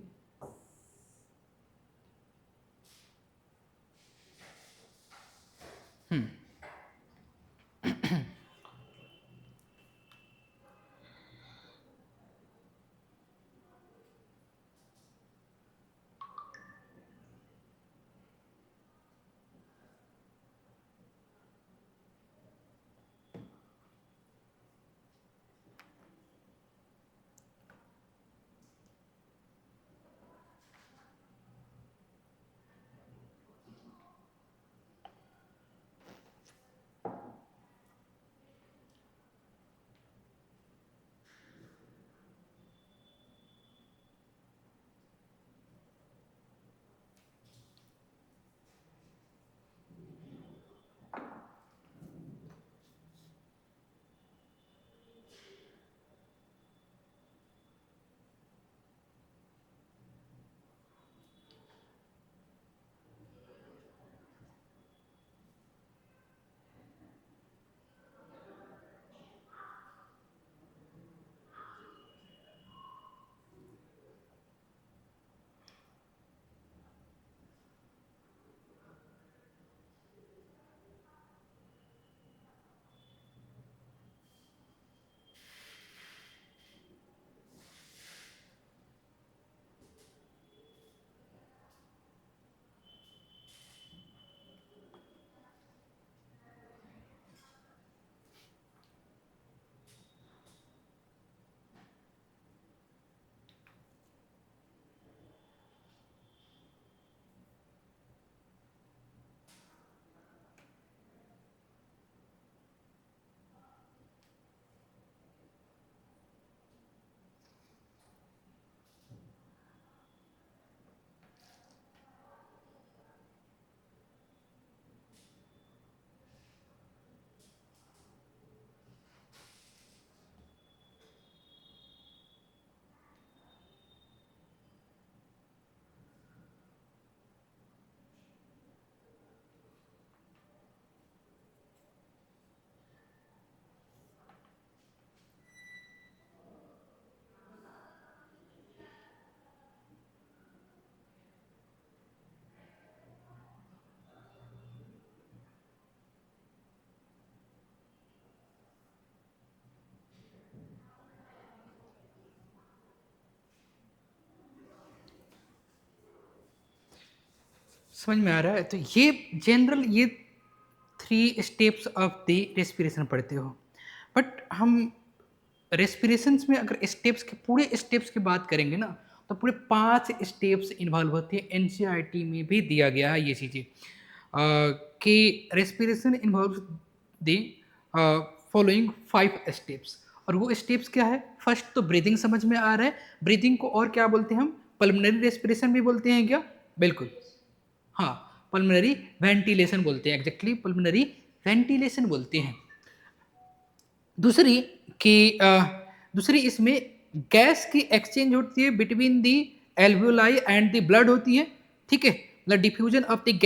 समझ में आ रहा है? तो ये जनरल ये 3 स्टेप्स ऑफ द रेस्पिरेशन पढ़ते हो, बट हम रेस्पिरेशंस में अगर स्टेप्स के पूरे स्टेप्स की बात करेंगे ना, तो पूरे 5 स्टेप्स इन्वॉल्व होते हैं। एनसीईआरटी में भी दिया गया है ये चीज़ें कि respiration involve the following 5 steps. और वो स्टेप्स क्या है? फर्स्ट तो ब्रीदिंग समझ में आ रहा है। ब्रीदिंग को और क्या बोलते हैं हम? पल्मोनरी रेस्पिरेशन भी बोलते हैं क्या? बिल्कुल, हाँ, पल्मोनरी वेंटिलेशन बोलते हैं, एग्जैक्टली पल्मोनरी वेंटिलेशन बोलते हैं। दूसरी कि दूसरी इसमें गैस की एक्सचेंज होती है between the alveoli and the blood होती है, ठीक है, मतलब डिफ्यूजन ऑफ द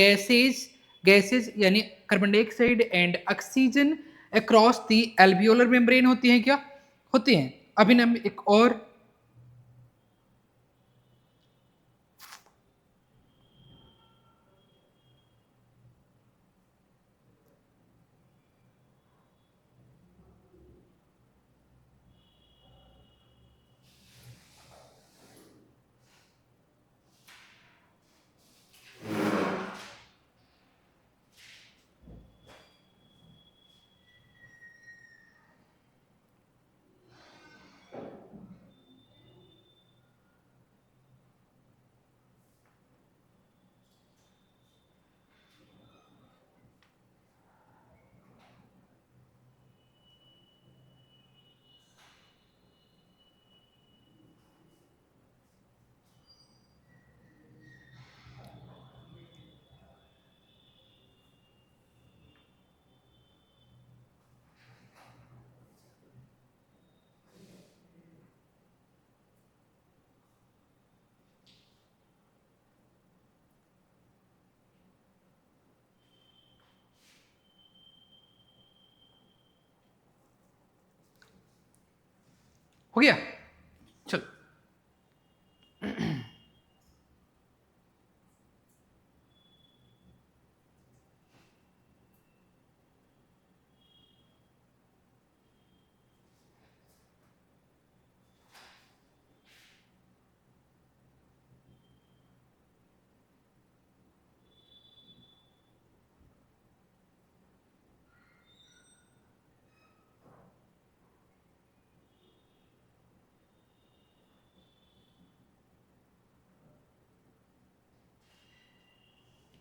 गैसेज यानी carbon dioxide and oxygen across the alveolar membrane होती है क्या? होती हैं। अभी हम एक और हो गया, चलो।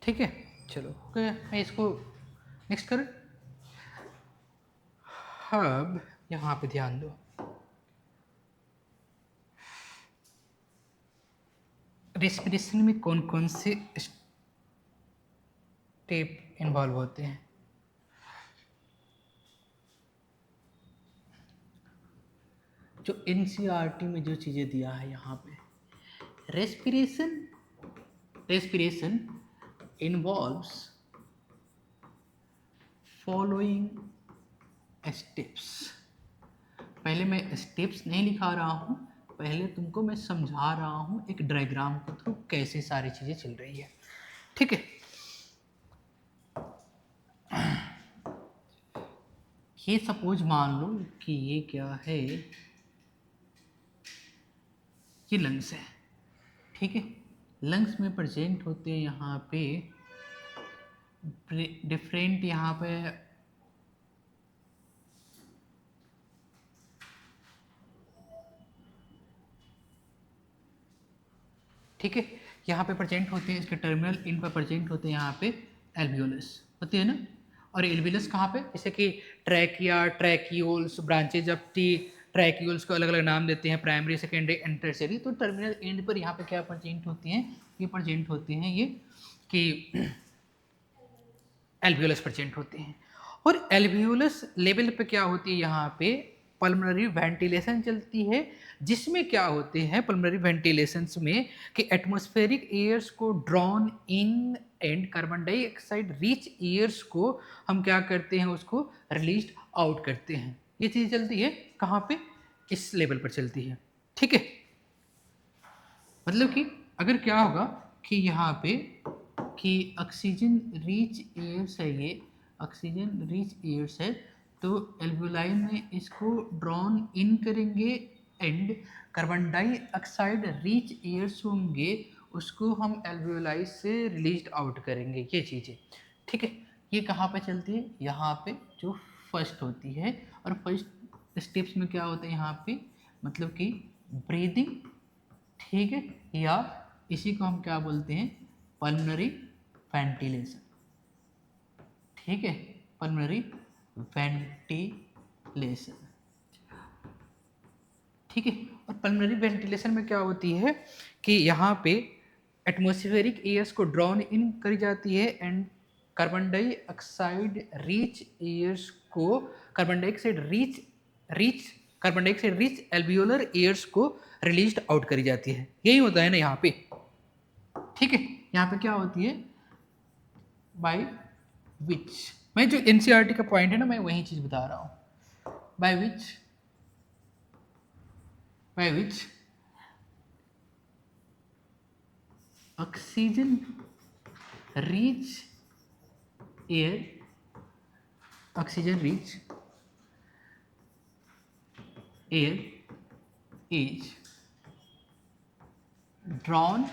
ठीक है, चलो ओके, मैं इसको नेक्स्ट करूँ। अब यहाँ पे ध्यान दो, रेस्पिरेशन में कौन कौन से स्टेप इन्वॉल्व होते हैं। जो एनसीईआरटी में जो चीज़ें दिया है यहाँ पे, रेस्पिरेशन इन्वॉल्व्स फॉलोइंग स्टेप्स। पहले मैं स्टेप्स नहीं लिखा रहा हूँ, पहले तुमको मैं समझा रहा हूँ एक डायग्राम के थ्रू कैसे सारी चीज़ें चल रही है, ठीक है। ये सपोज मान लो कि ये क्या है, ये लंग्स है, ठीक है। लंग्स में प्रेजेंट होते हैं यहाँ पे डिफरेंट, यहाँ पे ठीक है, यहाँ पे प्रेजेंट होते हैं, इसके टर्मिनल इन पर प्रेजेंट होते हैं यहाँ पे एल्वियोलस होते हैं ना। और एल्वियोलस कहाँ पे, जैसे कि trachea, tracheoles, branches of T, tracheoles को अलग अलग नाम देते हैं, प्राइमरी, सेकेंडरी एंड टर्शियरी। तो टर्मिनल एंड पर यहाँ पे क्या प्रेजेंट होते हैं, ये प्रेजेंट होते हैं ये कि एल्वियोलस प्रेजेंट होते हैं। और एल्वियोलस लेवल पे क्या होती है, यहाँ पे पल्मोनरी वेंटिलेशन चलती है, जिसमें क्या होते हैं पल्मोनरी वेंटिलेशंस में कि एटमॉस्फेरिक एयर्स को drawn in and carbon dioxide rich airs को हम क्या करते हैं, उसको रिलीज आउट करते हैं। ये चीज़ चलती है कहाँ पे, इस लेवल पर चलती है, ठीक है। मतलब कि अगर क्या होगा कि यहाँ पे कि ऑक्सीजन रिच एयर्स है, ये ऑक्सीजन रिच एयर्स है, तो एल्वियोलाई में इसको ड्रॉन इन करेंगे and carbon dioxide rich airs होंगे, उसको हम एल्वियोलाई से रिलीज आउट करेंगे, ये चीज़ें, ठीक है। ये कहाँ पे चलती है, यहाँ पे जो फर्स्ट होती है। और फर्स्ट स्टेप्स में क्या होता है यहाँ पे, मतलब कि ब्रीदिंग, ठीक है, या इसी को हम क्या बोलते हैं, पल्मोनरी वेंटिलेशन, ठीक है, पल्मोनरी वेंटिलेशन, ठीक है। और पल्मोनरी वेंटिलेशन में क्या होती है कि यहाँ पे एटमॉस्फेरिक एयर्स को ड्रॉन इन करी जाती है and carbon dioxide rich airs को, carbon dioxide rich alveolar airs को रिलीज आउट करी जाती है। यही होता है ना यहाँ पे, ठीक है। यहाँ पे क्या होती है, बाय विच, मैं जो एनसीईआरटी का पॉइंट है ना, मैं वही चीज बता रहा हूँ, by which oxygen rich air, oxygen rich air is drawn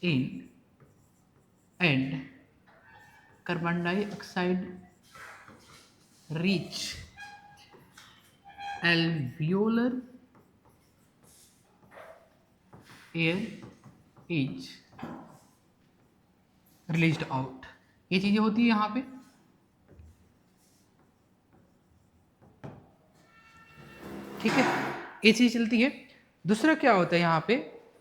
in and carbon dioxide rich alveolar air is released out। ये चीजें होती है यहाँ पे, ठीक है, ये चीज चलती है। दूसरा क्या होता है यहाँ पे,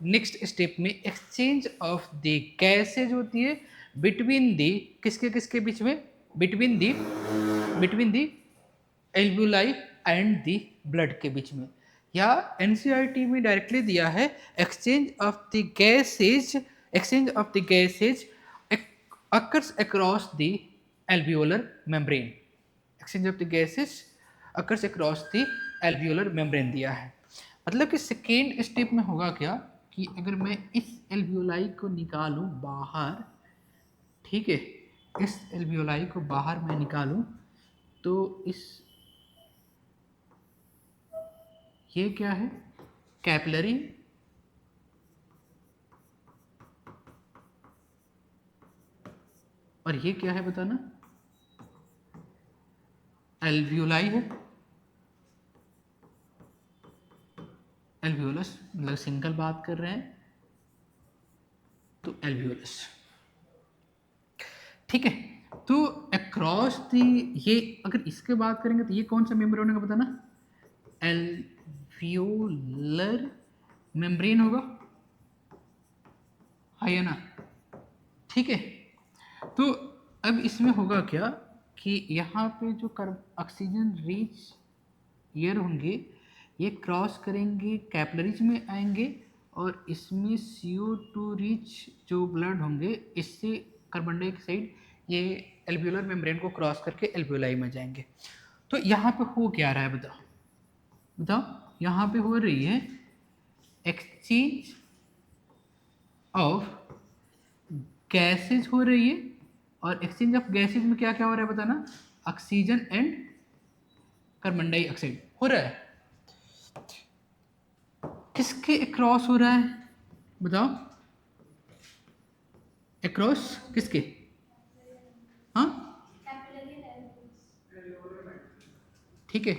नेक्स्ट स्टेप में एक्सचेंज ऑफ द गैसेज होती है बिटवीन दी, किसके किसके बीच में, between the alveoli and the blood के बीच में। या एनसीईआरटी में डायरेक्टली दिया है exchange of the gases, exchange of the gases occurs across the alveolar membrane, exchange of the gases occurs across the alveolar membrane दिया है। मतलब कि सेकेंड स्टेप में होगा क्या कि अगर मैं इस एल्वियोलाई को निकालूं बाहर, ठीक है, इस एल्वियोलाई को बाहर मैं निकालूं तो इस ये क्या है, कैपिलरी और ये क्या है बताना, एल्वियोलाई है, एल्वियोलस मतलब सिंगल बात कर रहे हैं तो एल्वियोलस, ठीक है। तो अक्रॉस दी, ये अगर इसके बात करेंगे तो ये कौन सा मेम्ब्रेन होगा बताना, एल्वियोलर मेम्ब्रेन होगा, है ना, ठीक है। तो अब इसमें होगा क्या कि यहाँ पे जो ऑक्सीजन रिच एयर होंगे ये क्रॉस करेंगे कैपिलरीज में आएंगे और इसमें CO2 रिच जो ब्लड होंगे इससे कार्बन डाइऑक्साइड ये एल्वियोलर मेम्ब्रेन को क्रॉस करके एल्वियोलाई में जाएंगे। तो यहाँ पे हो क्या रहा है बताओ, बताओ यहाँ पे हो रही है एक्सचेंज ऑफ गैसेज हो रही है, और एक्सचेंज ऑफ गैसेज में क्या क्या हो रहा है बताना, ऑक्सीजन एंड कार्बन डाइऑक्साइड हो रहा है। किसके अक्रॉस हो रहा है बताओ, अक्रॉस किसके, हाँ ठीक है,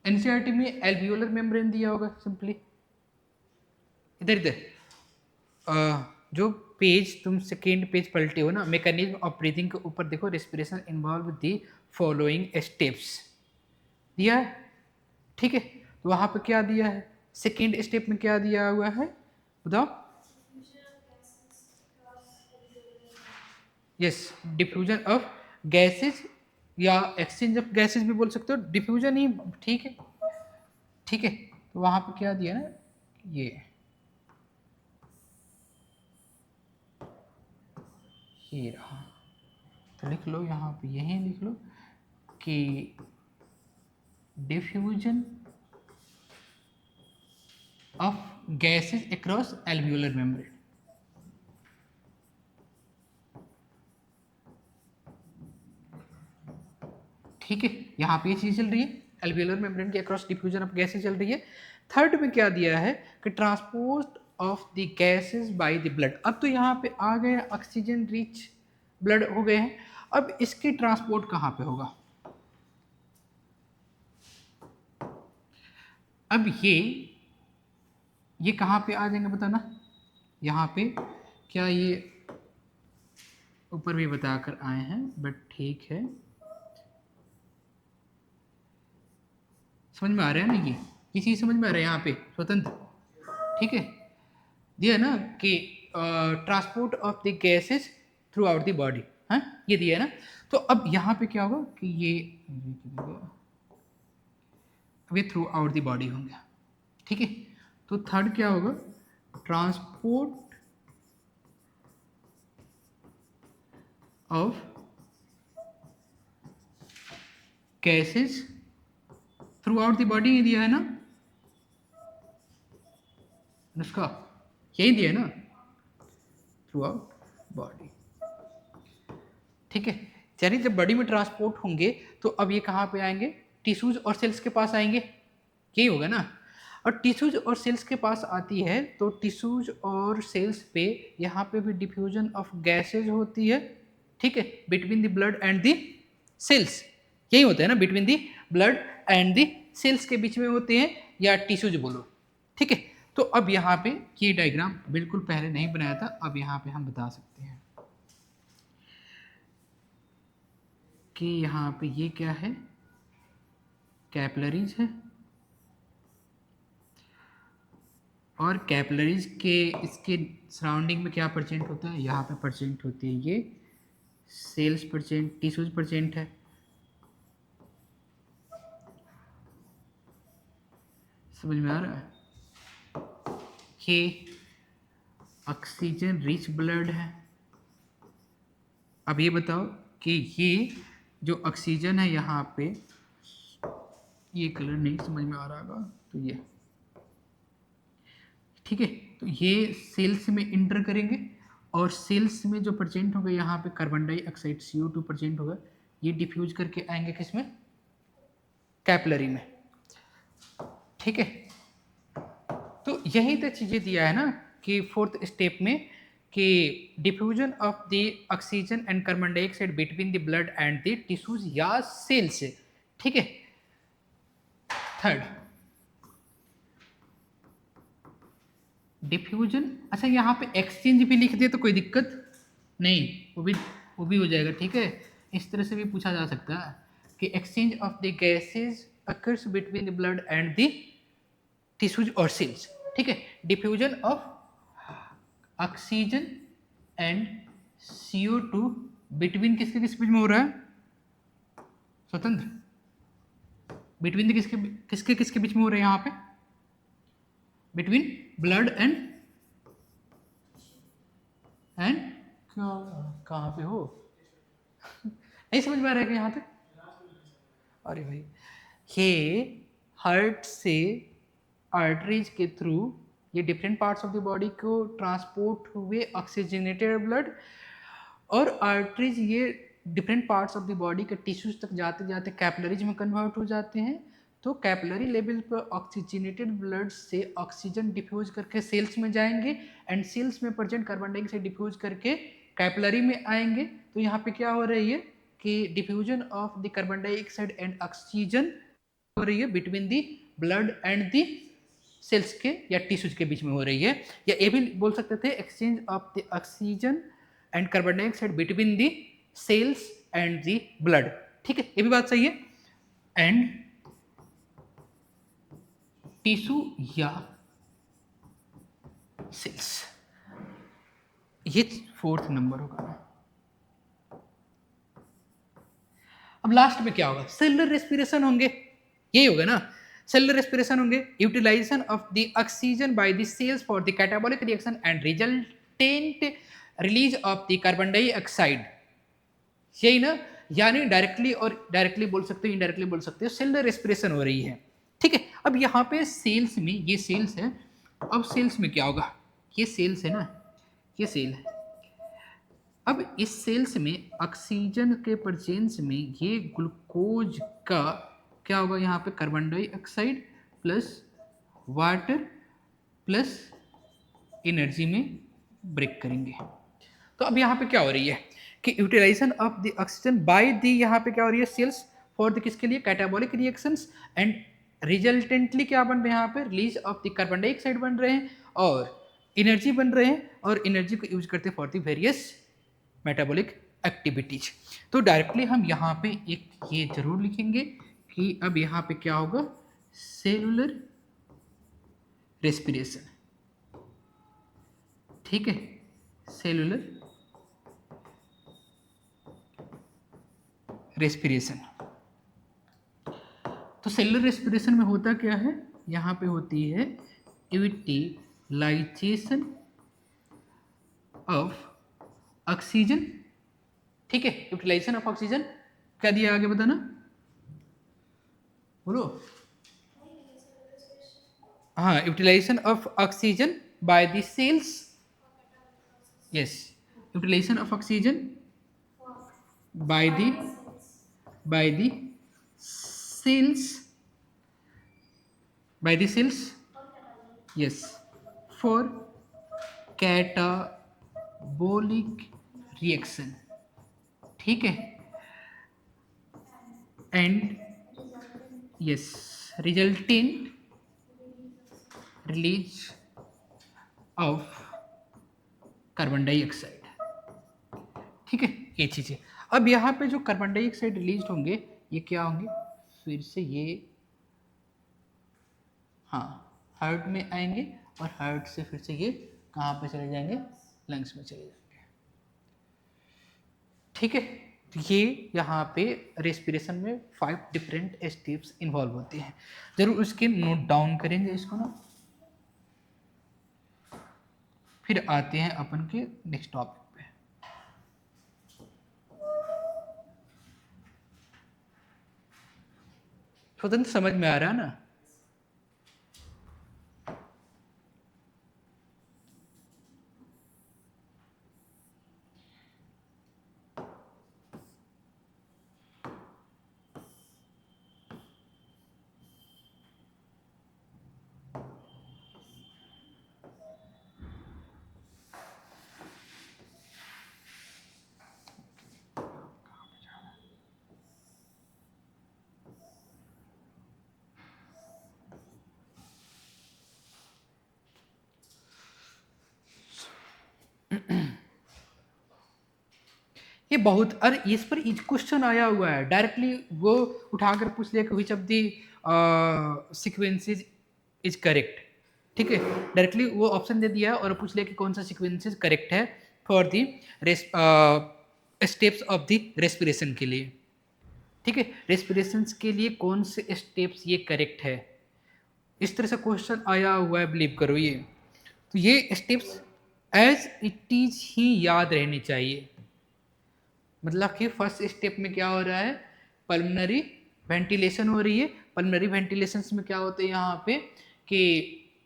एनसीईआरटी में एल्वियोलर मेम्ब्रेन दिया होगा सिंपली, इधर इधर जो पेज तुम सेकेंड पेज पलटे हो ना, मैकेनिज्म ऑफ ब्रीथिंग के ऊपर देखो, respiration involve the following steps दिया है, ठीक है। तो वहां पे क्या दिया है, सेकेंड स्टेप में क्या दिया हुआ है बताओ, यस, डिफ्यूजन ऑफ गैसेज या एक्सचेंज ऑफ गैसेज भी बोल सकते हो, डिफ्यूजन ही ठीक है, ठीक है। तो वहां पे क्या दिया ना, ये रहा, तो लिख लो यहाँ पे, यही लिख लो कि diffusion of gases across alveolar membrane, ठीक है। यहाँ पे ये चीज चल रही है, एल्वियोलर मेम्ब्रेन के अक्रॉस डिफ्यूजन ऑफ गैसेज चल रही है। थर्ड में क्या दिया है कि transport of the gases by the blood, अब तो यहाँ पे आ गए ऑक्सीजन रिच ब्लड हो गए हैं, अब इसकी ट्रांसपोर्ट कहाँ पे होगा, अब ये कहाँ पे आ जाएंगे बताना, यहाँ पे क्या ये ऊपर भी बताकर आए हैं बट ठीक है, समझ में आ रहा है ना, ये चीज़ समझ में आ रहा है यहाँ पे स्वतंत्र, ठीक है, दिया ना कि transport of the gases through out the body, हाँ ये दिया है ना। तो अब यहाँ पे क्या होगा कि ये थ्रू आउट द बॉडी होंगे, ठीक है। तो थर्ड क्या होगा, transport of gases through out the body दिया है ना, इसका यही दिया है ना, थ्रू आउट बॉडी, ठीक है। चलिए जब बॉडी में ट्रांसपोर्ट होंगे तो अब ये कहाँ पे आएंगे, टिश्यूज और सेल्स के पास आएंगे, यही होगा ना। और टिश्यूज और सेल्स के पास आती है तो टिश्यूज और सेल्स पे यहाँ पे भी डिफ्यूजन ऑफ गैसेज होती है, ठीक है, between the blood and the cells, यही होता है ना, between the blood and the cells के बीच में होते हैं, या टिश्यूज बोलो, ठीक है। तो अब यहाँ पे ये डायग्राम बिल्कुल पहले नहीं बनाया था, अब यहाँ पे हम बता सकते हैं कि यहाँ पे ये क्या है, कैपिलरीज है, और कैपिलरीज के इसके सराउंडिंग में क्या परसेंट होता है, यहाँ पे परसेंट होती है ये सेल्स परसेंट, टिश्यूज परसेंट है, समझ में आ रहा है, ये ऑक्सीजन रिच ब्लड है। अब ये बताओ कि ये जो ऑक्सीजन है यहाँ पे, ये कलर नहीं समझ में आ रहा होगा, तो ये ठीक है। तो ये सेल्स में इंटर करेंगे और सेल्स में जो प्रेजेंट होगा यहाँ पे कार्बन डाइऑक्साइड CO2 प्रेजेंट होगा, ये डिफ्यूज करके आएंगे किसमें, कैपिलरी में। ठीक है, तो यही तो चीजें दिया है ना कि फोर्थ स्टेप में कि diffusion of the oxygen and carbon dioxide between the blood and the tissues या सेल्स। ठीक है, थर्ड डिफ्यूजन। अच्छा यहाँ पे एक्सचेंज भी लिख दे तो कोई दिक्कत नहीं, वो भी हो जाएगा। ठीक है, इस तरह से भी पूछा जा सकता है कि exchange of the gases occurs between the blood and the tissues और सेल्स। ठीक है, diffusion of oxygen and CO2 between किसके किस बीच में हो रहा है, स्वतंत्र, बिटवीन किसके किसके किसके बीच में हो रहा है यहाँ पे, बिटवीन ब्लड एंड कहाँ पे हो नहीं समझ में आ रहा है कि यहाँ तक। अरे भाई, ये हार्ट से आर्टरीज के थ्रू ये different parts of the body को ट्रांसपोर्ट हुए ऑक्सीजनेटेड ब्लड, और आर्टरीज ये different parts of the body के टिश्यूज तक जाते जाते कैपिलरीज में कन्वर्ट हो जाते हैं। तो कैपिलरी लेवल पर ऑक्सीजनेटेड ब्लड से ऑक्सीजन डिफ्यूज करके सेल्स में जाएंगे एंड सेल्स में प्रेजेंट कार्बन डाइऑक्साइड डिफ्यूज करके कैपिलरी में आएंगे। तो यहाँ पे क्या हो रही है कि diffusion of the carbon dioxide and oxygen हो रही है between the blood and the cells के या टिश्यूज के बीच में हो रही है, या ये भी बोल सकते थे exchange of the oxygen and carbon dioxide between the cells and the blood. ठीक है, ये भी बात सही है। एंड टिश्यू या सेल्स, ये फोर्थ नंबर होगा। अब लास्ट में क्या होगा, सेलुलर रेस्पिरेशन होंगे, यही होगा ना, सेलुलर रेस्पिरेशन होंगे। Utilisation of the oxygen by the cells for the catabolic reaction and resultant release of the carbon dioxide, यही ना, यानी डायरेक्टली और डायरेक्टली बोल सकते हो, इनडायरेक्टली बोल सकते हो, सेलुलर रेस्पिरेशन हो रही है। ठीक है, अब यहाँ पे सेल्स में, ये सेल्स है, अब सेल्स में क्या होगा, ये सेल्स है ना, ये सेल है। अब इस सेल्स में ऑक्सीजन के प्रेजेंस में ये ग्लूकोज का क्या होगा, यहाँ पे carbon dioxide plus water plus energy में ब्रेक करेंगे। तो अब यहाँ पे क्या हो रही है कि utilisation of the oxygen by the, यहाँ पे क्या हो रही है, सेल्स फॉर द किसके लिए, कैटाबॉलिक रिएक्शंस, एंड रिजल्टेंटली क्या बन रहे हैं यहाँ पे, release of the carbon dioxide बन रहे हैं और एनर्जी बन रहे हैं, और एनर्जी को यूज करते हैं for the various metabolic activities. तो डायरेक्टली हम यहाँ पे एक ये जरूर लिखेंगे कि अब यहाँ पे क्या होगा, सेलुलर रेस्पिरेशन। ठीक है, सेलुलर रेस्पिरेशन। तो सेलुलर रेस्पिरेशन में होता क्या है, यहाँ पे होती है यूटिलाइजेशन ऑफ ऑक्सीजन। ठीक है, यूटिलाइजेशन ऑफ ऑक्सीजन, क्या दिया आगे बताना, बोलो। हाँ, utilisation of oxygen by the cells, yes, utilisation of oxygen by the cells, by the cells, yes, for catabolic reaction। ठीक है, and yes, resulting release of carbon dioxide. ठीक है, ये चीज़ें। अब यहाँ पे जो कार्बन डाइऑक्साइड रिलीज होंगे ये क्या होंगे, फिर से ये हाँ हार्ट में आएंगे और हार्ट से फिर से ये कहाँ पे चले जाएंगे, लंग्स में चले जाएंगे। ठीक है, तो ये यहाँ पे रेस्पिरेशन में 5 डिफरेंट स्टेप्स इन्वॉल्व होते हैं, जरूर उसके नोट डाउन करेंगे इसको ना। फिर आते हैं अपन के नेक्स्ट टॉपिक पे। स्वतंत्र समझ में आ रहा है ना? ये बहुत, अरे इस पर क्वेश्चन आया हुआ है डायरेक्टली, वो उठाकर पूछ लिया कि which of the sequences is correct. ठीक है, डायरेक्टली वो ऑप्शन दे दिया और पूछ लिया कि कौन सा सीक्वेंसेस करेक्ट है for the steps of the respiration के लिए। ठीक है, रेस्पिरेशन के लिए कौन से स्टेप्स ये करेक्ट है, इस तरह से क्वेश्चन आया हुआ है, बिलीव करो। ये तो ये स्टेप्स एज इट इज ही याद रहने चाहिए। मतलब कि फर्स्ट स्टेप में क्या हो रहा है, पल्मोनरी वेंटिलेशन हो रही है। पल्मोनरी वेंटिलेशन में क्या होता है यहाँ पे कि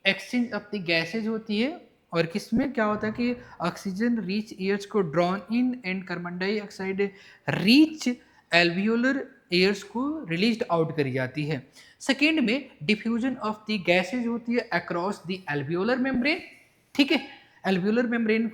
एक्सचेंज ऑफ द गैसेज होती है, और किसमें क्या होता है कि ऑक्सीजन रीच ईयर्स को drawn in and carbon dioxide rich alveolar airs को रिलीज्ड आउट करी जाती है। सेकेंड में डिफ्यूजन ऑफ द गैसेज होती है अक्रॉस द एल्वियोलर मेम्ब्रेन। ठीक है, एल्वियोलर मेम्ब्रेन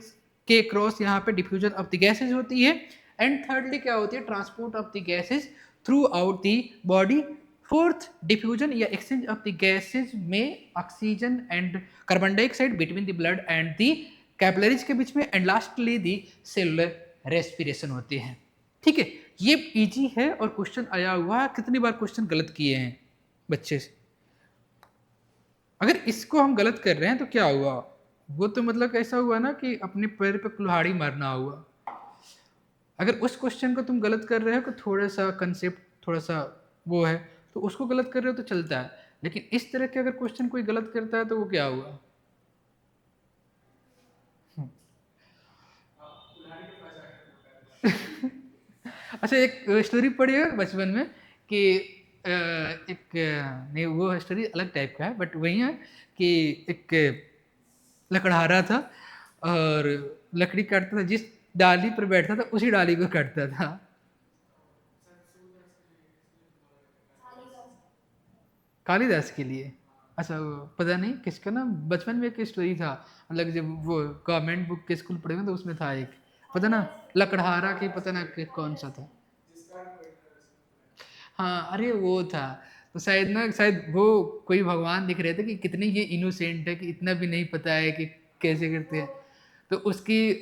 के क्रॉस यहाँ पे डिफ्यूजन ऑफ द गैसेज होती है। एंड थर्डली क्या होती है, transport of the gases through out the body. Fourth, diffusion या एक्सचेंज ऑफ द गैसेज में oxygen and carbon dioxide between the blood and the capillaries के बीच में। And lastly the cellular respiration होती है। ठीक है, ये इजी है और क्वेश्चन आया हुआ है। कितनी बार क्वेश्चन गलत किए हैं बच्चे से? अगर इसको हम गलत कर रहे हैं तो क्या हुआ, वो तो मतलब ऐसा हुआ ना कि अपने पैर पे कुल्हाड़ी मारना हुआ। अगर उस क्वेश्चन को तुम गलत कर रहे हो कि थोड़ा सा कंसेप्ट थोड़ा सा वो है, तो उसको गलत कर रहे हो तो चलता है। लेकिन इस तरह के अगर क्वेश्चन कोई गलत करता है तो वो क्या हुआ? अच्छा, एक स्टोरी पढ़ी है बचपन में कि एक नहीं, वो स्टोरी अलग टाइप का है, बट वही है कि एक लकड़हारा था और लकड़ी काटता था, जिस डाली पर बैठता था उसी डाली को काटता था। कालिदास के लिए? अच्छा, वो पता नहीं किसका ना, बचपन में एक स्टोरी था, मतलब जब वो गवर्नमेंट बुक के स्कूल पढ़े तो उसमें था एक, पता ना, लकड़हारा के, पता ना कि कौन सा था। हाँ, अरे वो था। तो शायद ना, शायद वो कोई भगवान दिख रहे थे कि कितने ये इनोसेंट है कि इतना भी नहीं पता है कि कैसे करते हैं। तो उसकी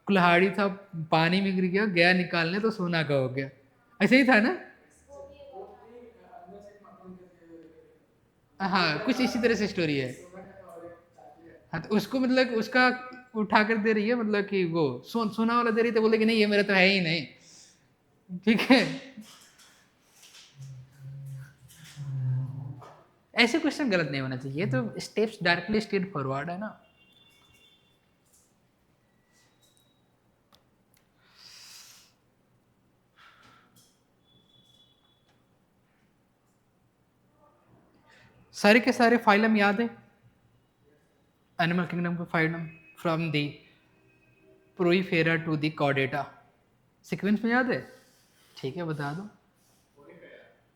कुल्हाड़ी था, पानी में गिर गया, गया निकालने तो सोना का हो गया। ऐसे ही था ना? हाँ, कुछ इसी तरह से स्टोरी है। हाँ, तो उसको मतलब उसका उठा कर दे रही है, मतलब कि वो सोना वाला दे रही, तो बोले कि नहीं ये मेरा तो है ही नहीं। ठीक है, ऐसे क्वेश्चन गलत नहीं होना चाहिए, तो स्टेप्स डायरेक्टली स्ट्रेट फॉरवर्ड है ना। सारे के सारे फाइलम याद है, एनिमल किंगडम का phylum, from the Porifera to the Chordata, sequence में याद है? ठीक है, बता दो।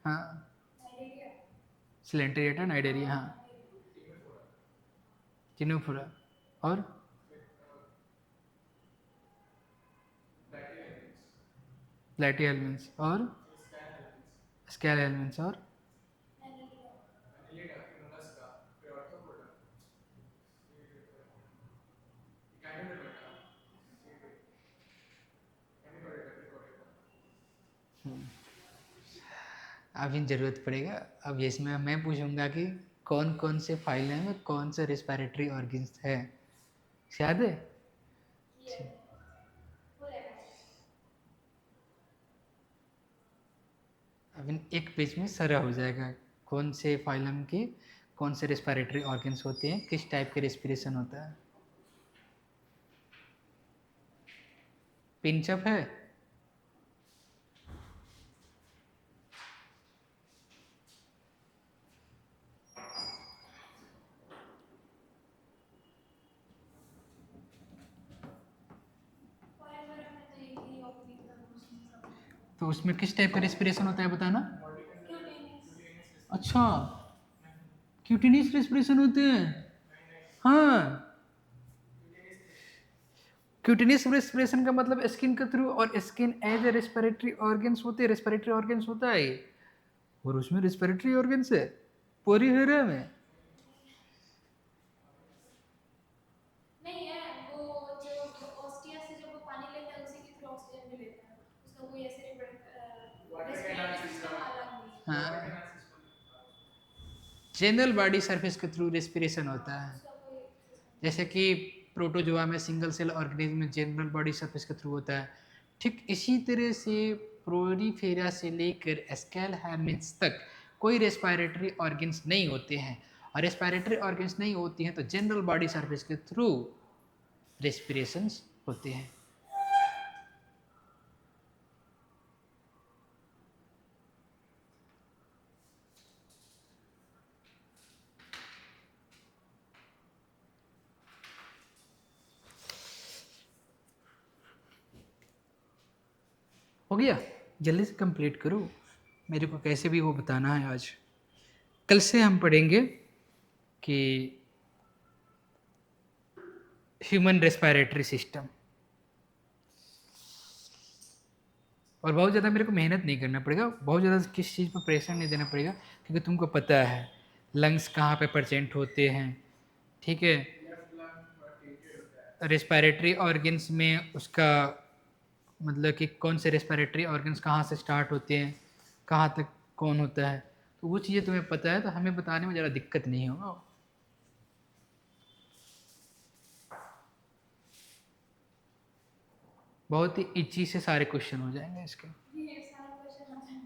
हाँ, सिलेंट्रिएटा, नाइडेरिया, हाँ, जिनोफोरा, और प्लेटी एलिमेंट्स, और स्केल एलिमेंट्स, और अभी ज़रूरत पड़ेगा। अब इसमें मैं पूछूंगा कि कौन कौन से फाइलम में कौन से रेस्पिरेटरी ऑर्गन्स है, याद है? अब एक पेज में सारा हो जाएगा, कौन से फाइलम के कौन से रेस्पिरेटरी ऑर्गन्स होते हैं, किस टाइप के रेस्पिरेशन होता है। पिंचअप है? तो उसमें किस टाइप का रेस्पिरेशन होता है बताना। अच्छा, क्यूटिनियस रेस्पिरेशन होते हैं। हाँ, क्यूटिनियस रेस्पिरेशन का मतलब स्किन के थ्रू, और skin as a respiratory organs होते हैं, रेस्पिरेटरी ऑर्गन्स होता है ये, और उसमें रेस्पिरेटरी ऑर्गन्स है पूरी हेरा में। नहीं है वो, जो ऑस्टिया से जब वो पानी लेता है उसी के थ्रू ऑक्सीजन भी लेता है, उसका कोई ऐसे रेस्पिरेटरी सिस्टम अलग नहीं है। हाँ, जनरल बॉडी सरफेस के थ्रू रेस्पिरेशन होता है, उसका कोई जैसे कि प्रोटोजोआ में सिंगल सेल ऑर्गेनिज्म में जनरल बॉडी सरफेस के थ्रू होता है। ठीक इसी तरह से प्रोरीफेरा से लेकर स्केल हैमिन्स तक कोई रेस्पिरेटरी ऑर्गन्स नहीं होते हैं, और रेस्पिरेटरी ऑर्गन्स नहीं होती हैं तो जनरल बॉडी सरफेस के थ्रू रेस्पिरेशंस होते हैं। हो गया, जल्दी से कंप्लीट करो, मेरे को कैसे भी वो बताना है आज। कल से हम पढ़ेंगे कि ह्यूमन रेस्पिरेटरी सिस्टम, और बहुत ज़्यादा मेरे को मेहनत नहीं करना पड़ेगा, बहुत ज़्यादा किस चीज़ पर प्रेशर नहीं देना पड़ेगा, क्योंकि तुमको पता है लंग्स कहाँ पे प्रेजेंट होते हैं, ठीक है। रेस्पिरेटरी ऑर्गन्स में उसका मतलब कि कौन से रेस्पिरेटरी ऑर्गन्स कहाँ से स्टार्ट होते हैं, कहाँ तक कौन होता है, तो वो चीज़ें तुम्हें पता है, तो हमें बताने में ज़्यादा दिक्कत नहीं होगा। बहुत ही इजी से सारे क्वेश्चन हो जाएंगे इसके। ये सारा क्वेश्चन आता है।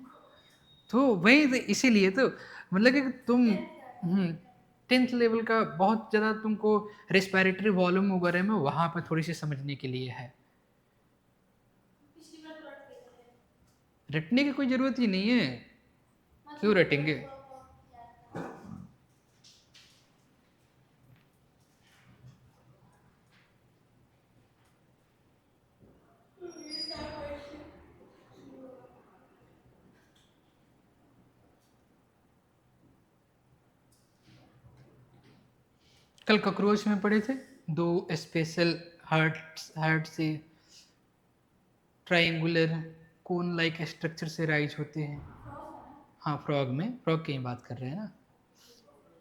तो वही तो इसीलिए तो मतलब कि तुम 10th लेवल का बहुत ज़्यादा तुमको रेस्पिरेटरी वॉल्यूम वगैरह में वहाँ पर थोड़ी सी समझने के लिए है, पिछली बार रट गए थे, रटने की कोई ज़रूरत ही नहीं है, क्यों मतलब रटेंगे। याद था। ये सारा क्वेश्चन कल कॉकरोच में पढ़े थे, दो स्पेशल हार्ट से ट्रायंगुलर कोन लाइक स्ट्रक्चर से राइज होते हैं। हाँ, फ्रॉग में, फ्रॉग की ही बात कर रहे हैं ना,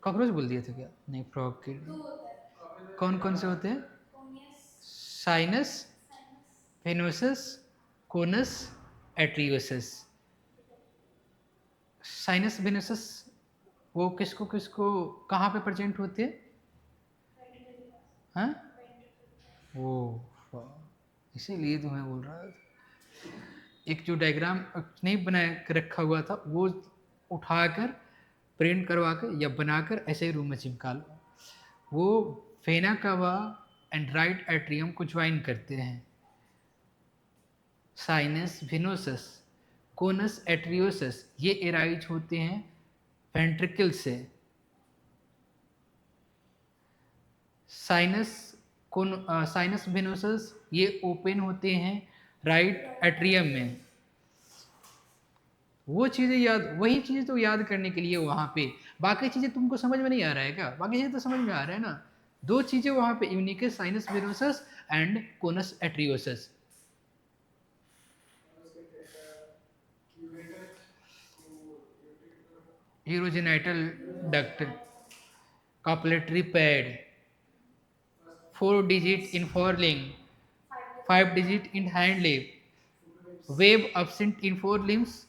कॉकरोच बोल दिए थे क्या, नहीं फ्रॉग के। दो होता है, कौन कौन से होते हैं, conus sinus, sinus. Venosus, conus, arteriosus. Sinus venosus वो किसको किसको कहाँ पे प्रेजेंट होते हैं, हाँ वो, इसीलिए तो मैं बोल रहा था, एक जो डायग्राम नहीं बना के रखा हुआ था वो उठाकर प्रिंट करवा कर या बनाकर ऐसे ही रूम में चिपका लो, वो vena cava and right atrium को ज्वाइन करते हैं। साइनस वेनोसस, कोनस एट्रियोसस ये एराइज होते हैं वेंट्रिकल से। साइनस साइनस वेनोसस ये ओपन होते हैं राइट एट्रियम में। वो चीज़ें याद, वही चीज़ें तो याद करने के लिए वहाँ पे, बाकी चीज़ें तुमको समझ में नहीं आ रहा है क्या, बाकी चीज़ें तो समझ में आ रहा है ना। दो चीज़ें वहाँ पे यूनिक है, sinus venosus and conus arteriosus. Urogenital duct, copulatory pad, 4 digit in forelimb, 5 digit in hind limb, web absent in fore limbs,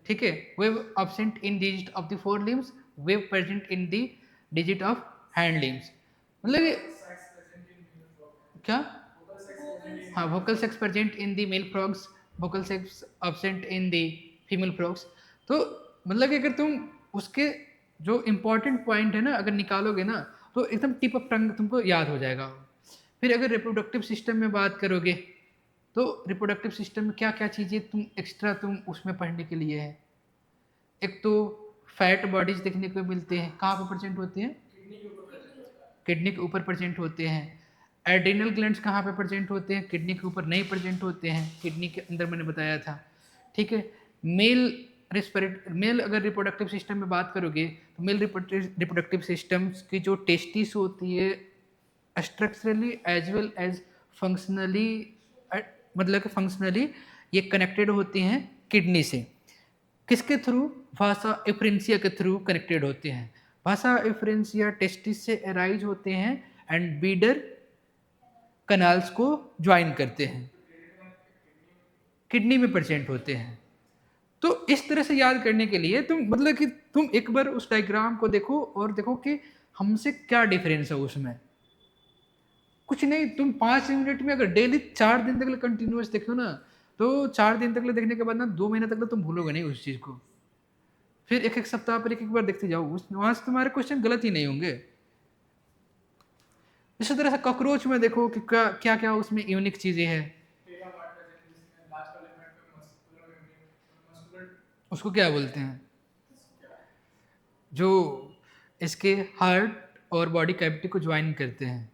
ठीक है, web absent in digit of the fore limbs, web present in the digit of hind limbs. मतलब क्या, हाँ vocal sacs present in the male frogs, vocal sacs absent in the female frogs. तो मतलब कि अगर तुम उसके जो इम्पोर्टेंट पॉइंट है ना अगर निकालोगे ना तो एकदम टिप ऑफ टंग तुमको याद हो जाएगा। फिर अगर रिप्रोडक्टिव सिस्टम में बात करोगे तो रिप्रोडक्टिव सिस्टम में क्या क्या चीज़ें तुम एक्स्ट्रा तुम उसमें पढ़ने के लिए है, एक तो फैट बॉडीज देखने को मिलते हैं, कहाँ पर प्रेजेंट होते हैं, किडनी के ऊपर प्रेजेंट होते हैं। एड्रिनल ग्लैंड्स कहाँ पे प्रेजेंट होते हैं, किडनी के ऊपर नहीं प्रेजेंट होते हैं, किडनी के अंदर मैंने बताया था। ठीक है। मेल अगर रिप्रोडक्टिव सिस्टम में बात करोगे तो मेल रिप्रोडक्टिव सिस्टम्स की जो टेस्टिस होती है structurally as well as functionally, मतलब कि फंक्शनली ये कनेक्टेड होती हैं किडनी से। किसके थ्रू? भाषा एफरेंसिया के थ्रू कनेक्टेड होते हैं। भाषा एफरेंसिया टेस्टिस से अराइज होते हैं एंड बीडर कनाल्स को ज्वाइन करते हैं, किडनी में प्रेजेंट होते हैं। तो इस तरह से याद करने के लिए तुम मतलब कि तुम एक बार उस डायग्राम को देखो और देखो कि हमसे क्या डिफरेंस है उसमें। कुछ नहीं, तुम 5 मिनट में अगर डेली 4 दिन तक कंटिन्यूस देखो ना, तो 4 दिन तक देखने के बाद ना 2 महीने तक तुम भूलोगे नहीं उस चीज को। फिर एक एक सप्ताह पर एक बार देखते जाओ, उस वहां से तुम्हारे क्वेश्चन गलत ही नहीं होंगे। इसी तरह से कॉकरोच में देखो कि क्या क्या उसमें यूनिक चीजें हैं। उसको क्या बोलते हैं? जो इसके हार्ट और बॉडी कैविटी को ज्वाइन करते हैं,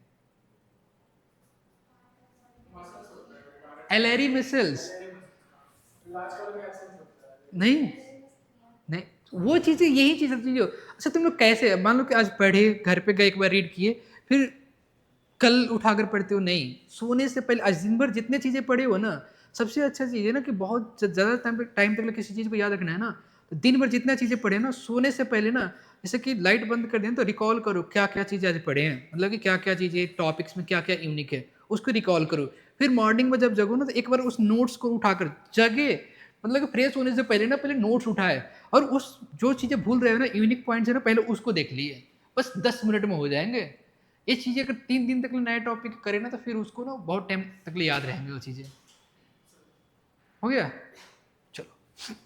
एलरी मिसल्स। नहीं नहीं, वो चीजें यही चीज होती है जो, अच्छा तुम लोग कैसे मान लो कि आज पढ़े, घर पे गए एक बार रीड किए, फिर कल उठाकर पढ़ते हो? नहीं, सोने से पहले आज दिन भर जितने चीजें पढ़े हो ना, सबसे अच्छा चीज है ना कि बहुत ज्यादा टाइम तक किसी चीज को याद रखना है ना, तो दिन भर जितना चीजें पढ़े ना, सोने से पहले ना, जैसे कि लाइट बंद कर दें तो रिकॉल करो क्या क्या चीजें आज पढ़े हैं, मतलब कि क्या क्या चीजें टॉपिक्स में क्या क्या यूनिक है, उसको रिकॉल करो। फिर मॉर्निंग में जब जगो ना, तो एक बार उस नोट्स को उठाकर जगे, मतलब कि फ्रेश होने से पहले ना, पहले नोट्स उठाए और उस जो चीजें भूल रहे हो ना, यूनिक पॉइंट्स है ना, पहले उसको देख लिए। बस 10 मिनट में हो जाएंगे ये चीजें। अगर 3 दिन तक नया टॉपिक करे ना, तो फिर उसको ना बहुत टाइम तक याद रहेंगे वो चीजें। हो गया? चलो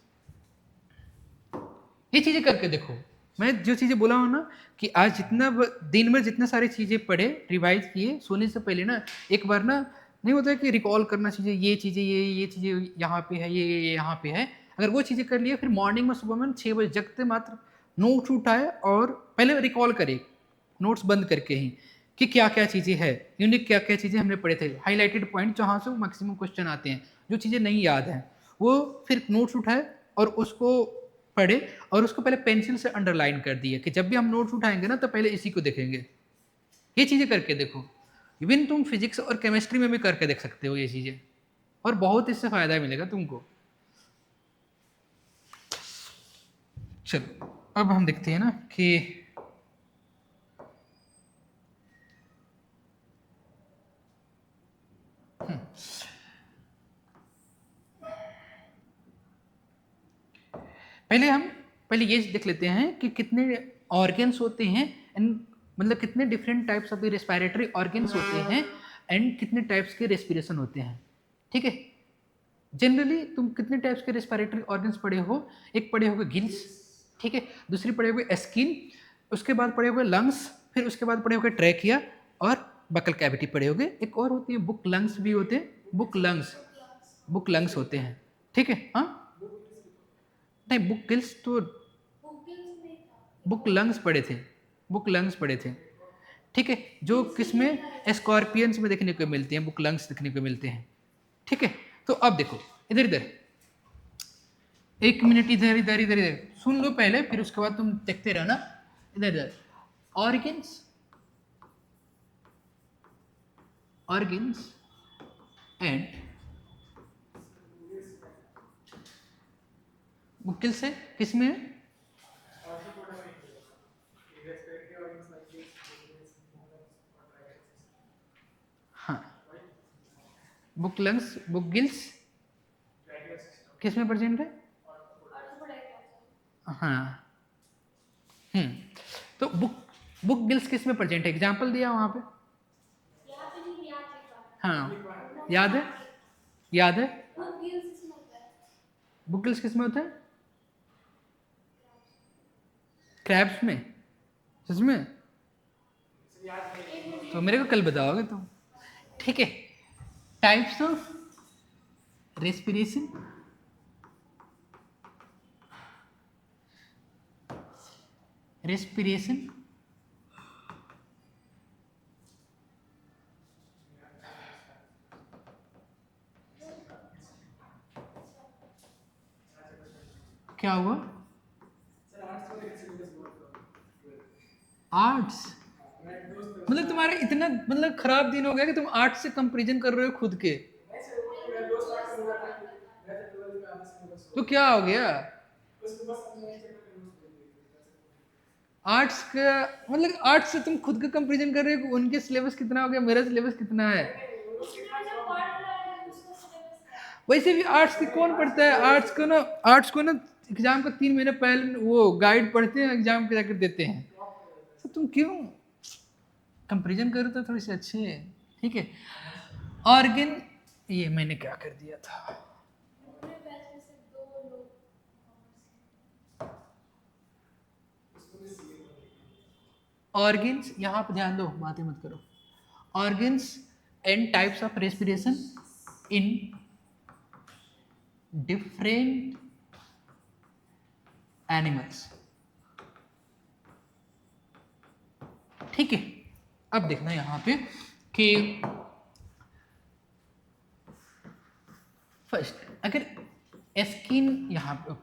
ये चीजें करके देखो। मैं जो चीजें बोला हूँ ना कि आज जितना दिन में जितना सारी चीजें पढ़े, रिवाइज किए, सोने से पहले ना एक बार ना, नहीं होता है कि रिकॉल करना चीजें, ये चीजें ये चीजें यहाँ पे है, ये यहाँ पे है। अगर वो चीजें कर लिए, फिर मॉर्निंग में सुबह में 6 बजे जगते मात्र नोट्स उठाए और पहले रिकॉल करे, नोट्स बंद करके ही, कि क्या क्या चीज़ें हैं, यूनिक क्या क्या चीज़ें हमने पढ़े थे, हाईलाइटेड पॉइंट जहाँ से वो मैक्सिमम क्वेश्चन आते हैं, जो चीज़ें नहीं याद हैं वो फिर नोट्स उठाए और उसको पढ़े और उसको पहले पेंसिल से अंडरलाइन कर दिए कि जब भी हम नोट्स उठाएंगे ना, तो पहले इसी को देखेंगे। ये चीज़ें करके देखो। इवन तुम फिजिक्स और केमिस्ट्री में भी करके देख सकते हो ये चीज़ें, और बहुत इससे फ़ायदा मिलेगा तुमको। चलो अब हम देखते हैं ना कि पहले ये देख लेते हैं कि कितने ऑर्गन्स होते हैं एंड, मतलब कितने different types of respiratory organs होते हैं एंड कितने टाइप्स के रेस्पिरेशन होते हैं। ठीक है, जनरली तुम कितने टाइप्स के रेस्पिरेटरी ऑर्गन्स पढ़े हो? एक पढ़े होगे गिल्स, ठीक है, दूसरी पढ़े होगे स्किन, उसके बाद पढ़े होगे लंग्स, फिर उसके बाद पढ़े होगे ट्रैकिया और बकल कैविटी पढ़े होगे। एक और होती है बुक लंग्स भी होते हैं, बुक लंग्स होते हैं। ठीक है, हाँ, नहीं बुक गिल्स तो, बुक लंग्स पढ़े थे, बुक लंग्स पढ़े थे। ठीक है, जो किसमें स्कॉर्पियंस में देखने को मिलते हैं, बुक लंग्स देखने को मिलते हैं। ठीक है, तो अब देखो इधर इधर, 1 मिनट इधर इधर इधर इधर सुन लो पहले, फिर उसके बाद तुम देखते रहना इधर इधर। ऑर्गन्स, ऑर्गन्स एंड बुक्किल से किसमें है? हाँ, बुक लंग्स, बुक गिल्स किसमें प्रेजेंट है? हाँ, तो बुक गिल्स किसमें प्रेजेंट है? एग्जाम्पल दिया वहां पे। हाँ, याद है, याद है। बुक गिल्स किसमें होता है? क्रैब्स में, सच में? तो मेरे को कल बताओगे तुम। ठीक है, टाइप्स ऑफ रेस्पिरेशन, रेस्पिरेशन क्या हुआ? आर्ट्स? मतलब तुम्हारा इतना मतलब खराब दिन हो गया कि तुम आर्ट्स से कंपैरिजन कर रहे हो खुद के? तो क्या हो गया? आर्ट्स का मतलब आर्ट्स से तुम खुद का कंपैरिजन कर रहे हो कि उनके सिलेबस कितना हो गया, मेरा सिलेबस कितना है? वैसे भी आर्ट्स की कौन पढ़ता है? आर्ट्स को ना एग्जाम का 3 महीने पहले वो गाइड पढ़ते हैं, एग्जाम के जाकर देते हैं। तो तुम क्यों कंपैरिजन करो? तो थोड़ी सी अच्छी है, ठीक है। ऑर्गन, ये मैंने क्या कर दिया था? ऑर्गन्स, यहाँ पे ध्यान दो, बातें मत करो। Organs and types of respiration in different animals, ठीक है। अब देखना यहाँ पे कि फर्स्ट अगर स्किन यहाँ पे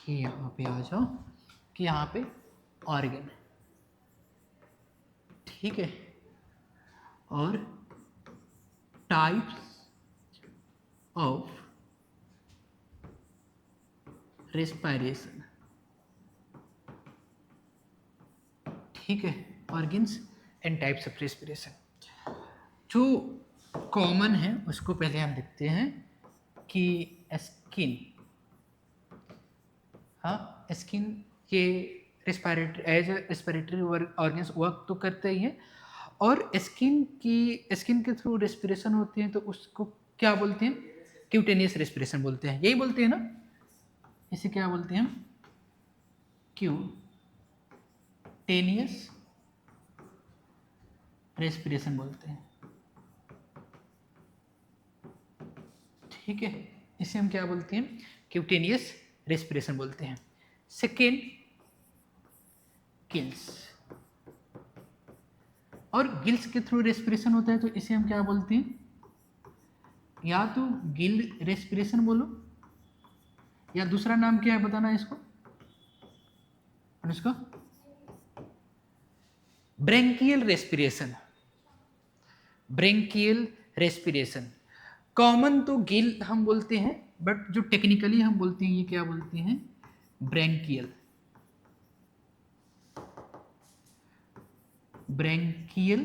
यहाँ पे आ जाओ कि यहाँ पे ऑर्गन, ठीक है, और टाइप्स ऑफ रेस्पिरेशन, ठीक है। Organs and types of respiration जो कॉमन है उसको पहले हम देखते हैं कि स्किन, हाँ स्किन के respiratory as respiratory organs work तो करते ही हैं, और स्किन के थ्रू रेस्पिरेशन होती है, तो उसको क्या बोलते हैं? क्यूटेनियस रेस्पिरेशन बोलते हैं, यही बोलते हैं ना? इसे क्या बोलते हैं हम? क्यूटेनियस रेस्पिरेशन बोलते हैं, ठीक है। इसे हम क्या बोलते हैं? क्यूटेनियस रेस्पिरेशन बोलते हैं। सेकेंड, गिल्स, और गिल्स के थ्रू रेस्पिरेशन होता है, तो इसे हम क्या बोलते हैं? या तो गिल रेस्पिरेशन बोलो, या दूसरा नाम क्या है बताना इसको, इसको branchial respiration. Branchial respiration common तो गिल हम बोलते हैं, बट जो टेक्निकली हम बोलते हैं ये क्या बोलते हैं? ब्रेंकियल, ब्रेंकियल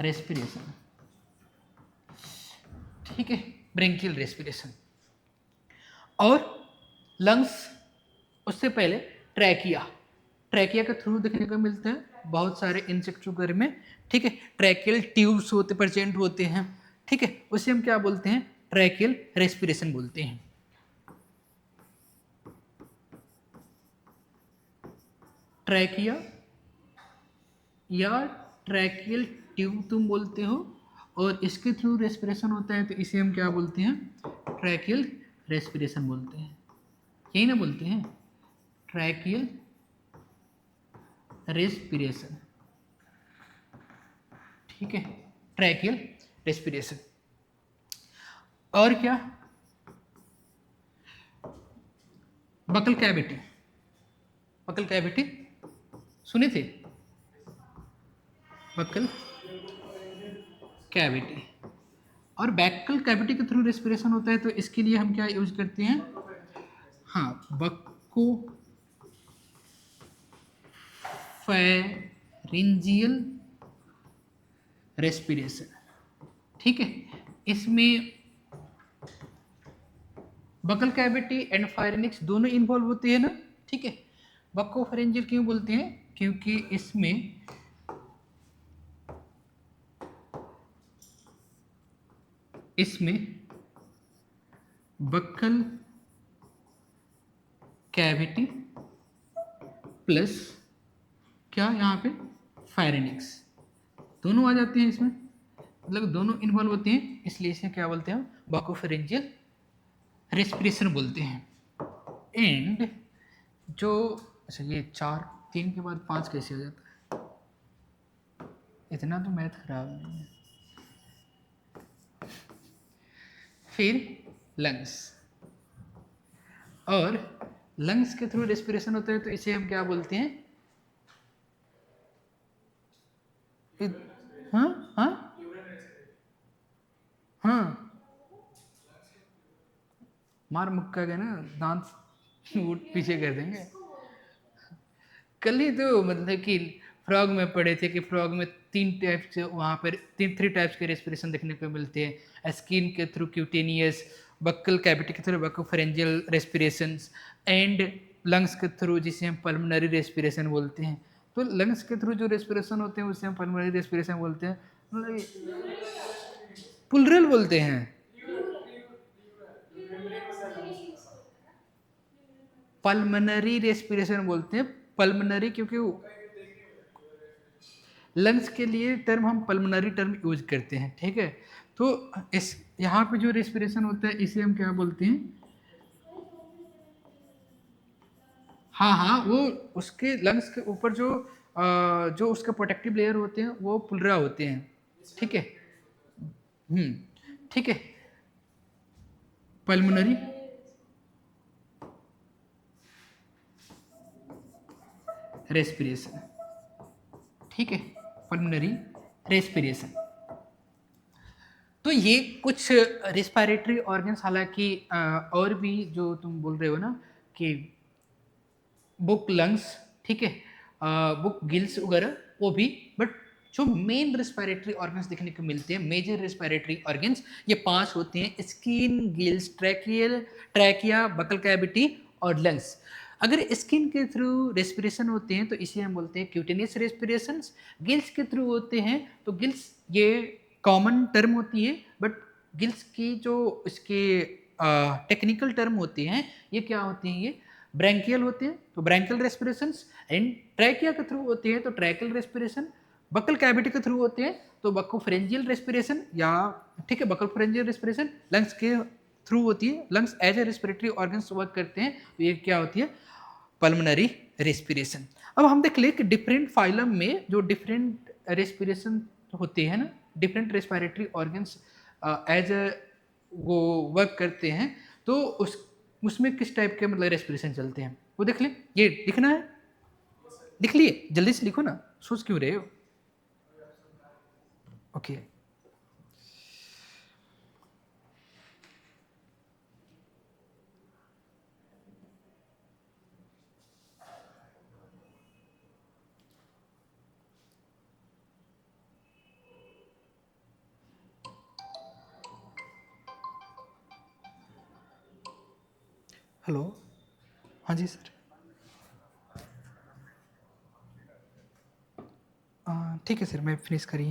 रेस्पिरेशन, ठीक है, ब्रेंकियल रेस्पिरेशन। और लंग्स, उससे पहले ट्रैकिया, ट्रैकिया के थ्रू देखने को मिलते हैं बहुत सारे इंसेक्ट्स वगैरह में, ठीक है। ट्रैकियल ट्यूब्स होते प्रेजेंट होते हैं, ठीक है, उसे हम क्या बोलते हैं? ट्रैकियल रेस्पिरेशन बोलते हैं। ट्रैकिया या ट्रैकियल ट्यूब तुम बोलते हो, और इसके थ्रू रेस्पिरेशन होता है, तो इसे हम क्या बोलते हैं? ट्रैकियल रेस्पिरेशन बोलते हैं, यही ना बोलते हैं? ट्रैकियल रेस्पिरेशन, ठीक है, ट्रैकियल रेस्पिरेशन। और क्या? बकल कैविटी, बकल कैविटी सुने थे? बकल कैविटी और बैकल कैविटी के थ्रू रेस्पिरेशन होता है, तो इसके लिए हम क्या यूज करते हैं? हाँ, बक्को फेरिंजियल रेस्पिरेशन, ठीक है। इसमें बकल कैविटी एंड फायरिंग्स दोनों इन्वॉल्व होते हैं ना, ठीक है। बक्को फेरिंजियल क्यों बोलते हैं? क्योंकि इसमें बक्कल कैविटी प्लस क्या यहाँ पे फायरिंग्स दोनों आ जाते हैं इसमें, मतलब दोनों इन्वॉल्व होते हैं, इसलिए इसे क्या बोलते हैं? बकोफेरेंजियल रेस्पिरेशन बोलते हैं। एंड जो अच्छा ये 4 3 के बाद 5 कैसे हो जाता है? इतना तो मैथ खराब नहीं है। फिर लंग्स, और लंग्स के थ्रू रेस्पिरेशन होता है तो इसे हम क्या बोलते हैं? हाँ हाँ हाँ, मार मुक्का गया ना, दांत वो पीछे कर देंगे। कल ही तो मतलब कि फ्रॉग में पढ़े थे कि फ्रॉग में 3 टाइप्स के, वहाँ पर 3 टाइप्स के रेस्पिरेशन देखने को मिलते हैं, स्किन के थ्रू क्यूटेनियस, बक्कल कैविटी के through buccopharyngeal respiration, and lungs के थ्रू जिसे हम पल्मोनरी रेस्पिरेशन बोलते हैं। तो लंग्स के थ्रू जो रेस्पिरेशन होते हैं उसे हम पल्मोनरी रेस्पिरेशन बोलते हैं, पुलरल बोलते हैं। पल्मोनरी रेस्पिरेशन बोलते हैं, पल्मोनरी, क्योंकि लंग्स के लिए टर्म हम पल्मोनरी टर्म यूज करते हैं, ठीक है। तो इस यहाँ पे जो रेस्पिरेशन होता है इसे हम क्या बोलते हैं? हाँ हाँ, वो उसके लंग्स के ऊपर जो उसके प्रोटेक्टिव लेयर होते हैं वो पुलरा होते हैं, ठीक है। ठीक है। पल्मोनरी रेस्पिरेशन, ठीक है, पल्मोनरी रेस्पिरेशन। तो ये कुछ रिस्पायरेटरी ऑर्गन्स, हालांकि और भी जो तुम बोल रहे हो ना कि बुक लंग्स, ठीक है, बुक गिल्स वगैरह, वो भी, बट जो मेन रेस्पिरेटरी ऑर्गन्स देखने को मिलते हैं, मेजर रेस्पिरेटरी ऑर्गन्स, ये 5 होते हैं: skin, gills, trachea, buccal cavity और लंग्स। अगर स्किन के थ्रू रेस्पिरेशन होते हैं तो इसे हम बोलते हैं क्यूटेनियस रेस्पिरेशन। गिल्स के थ्रू होते हैं तो गिल्स, ये कॉमन टर्म होती है, बट गिल्स की जो इसके टेक्निकल टर्म होती हैं ये क्या होती हैं? ये ब्रैंकियल होते हैं तो ब्रैंकियल रेस्पिरेशन, एंड ट्रैकिया के थ्रू होते हैं तो ट्रैकियल रेस्पिरेशन, बकल कैविटी के थ्रू होते हैं तो बकोफेरेंजियल रेस्पिरेशन, या ठीक है, बकोफेरेंजियल रेस्पिरेशन लंग्स के थ्रू होती है। Lungs as a respiratory organs work करते हैं तो ये क्या होती है? Pulmonary respiration. अब हम देख ले कि डिफरेंट फाइलम में जो डिफरेंट रेस्पिरेशन होते हैं ना, डिफरेंट रेस्पिरेटरी ऑर्गन्स एज वो वर्क करते हैं, तो उसमें किस टाइप के मतलब रेस्पिरेशन चलते हैं वो देख ले। ये लिखना है, लिख लिए, जल्दी से लिखो ना, सोच क्यों रहे हो? ओके। हेलो, हाँ जी सर। ठीक है सर, मैं फिनिश करी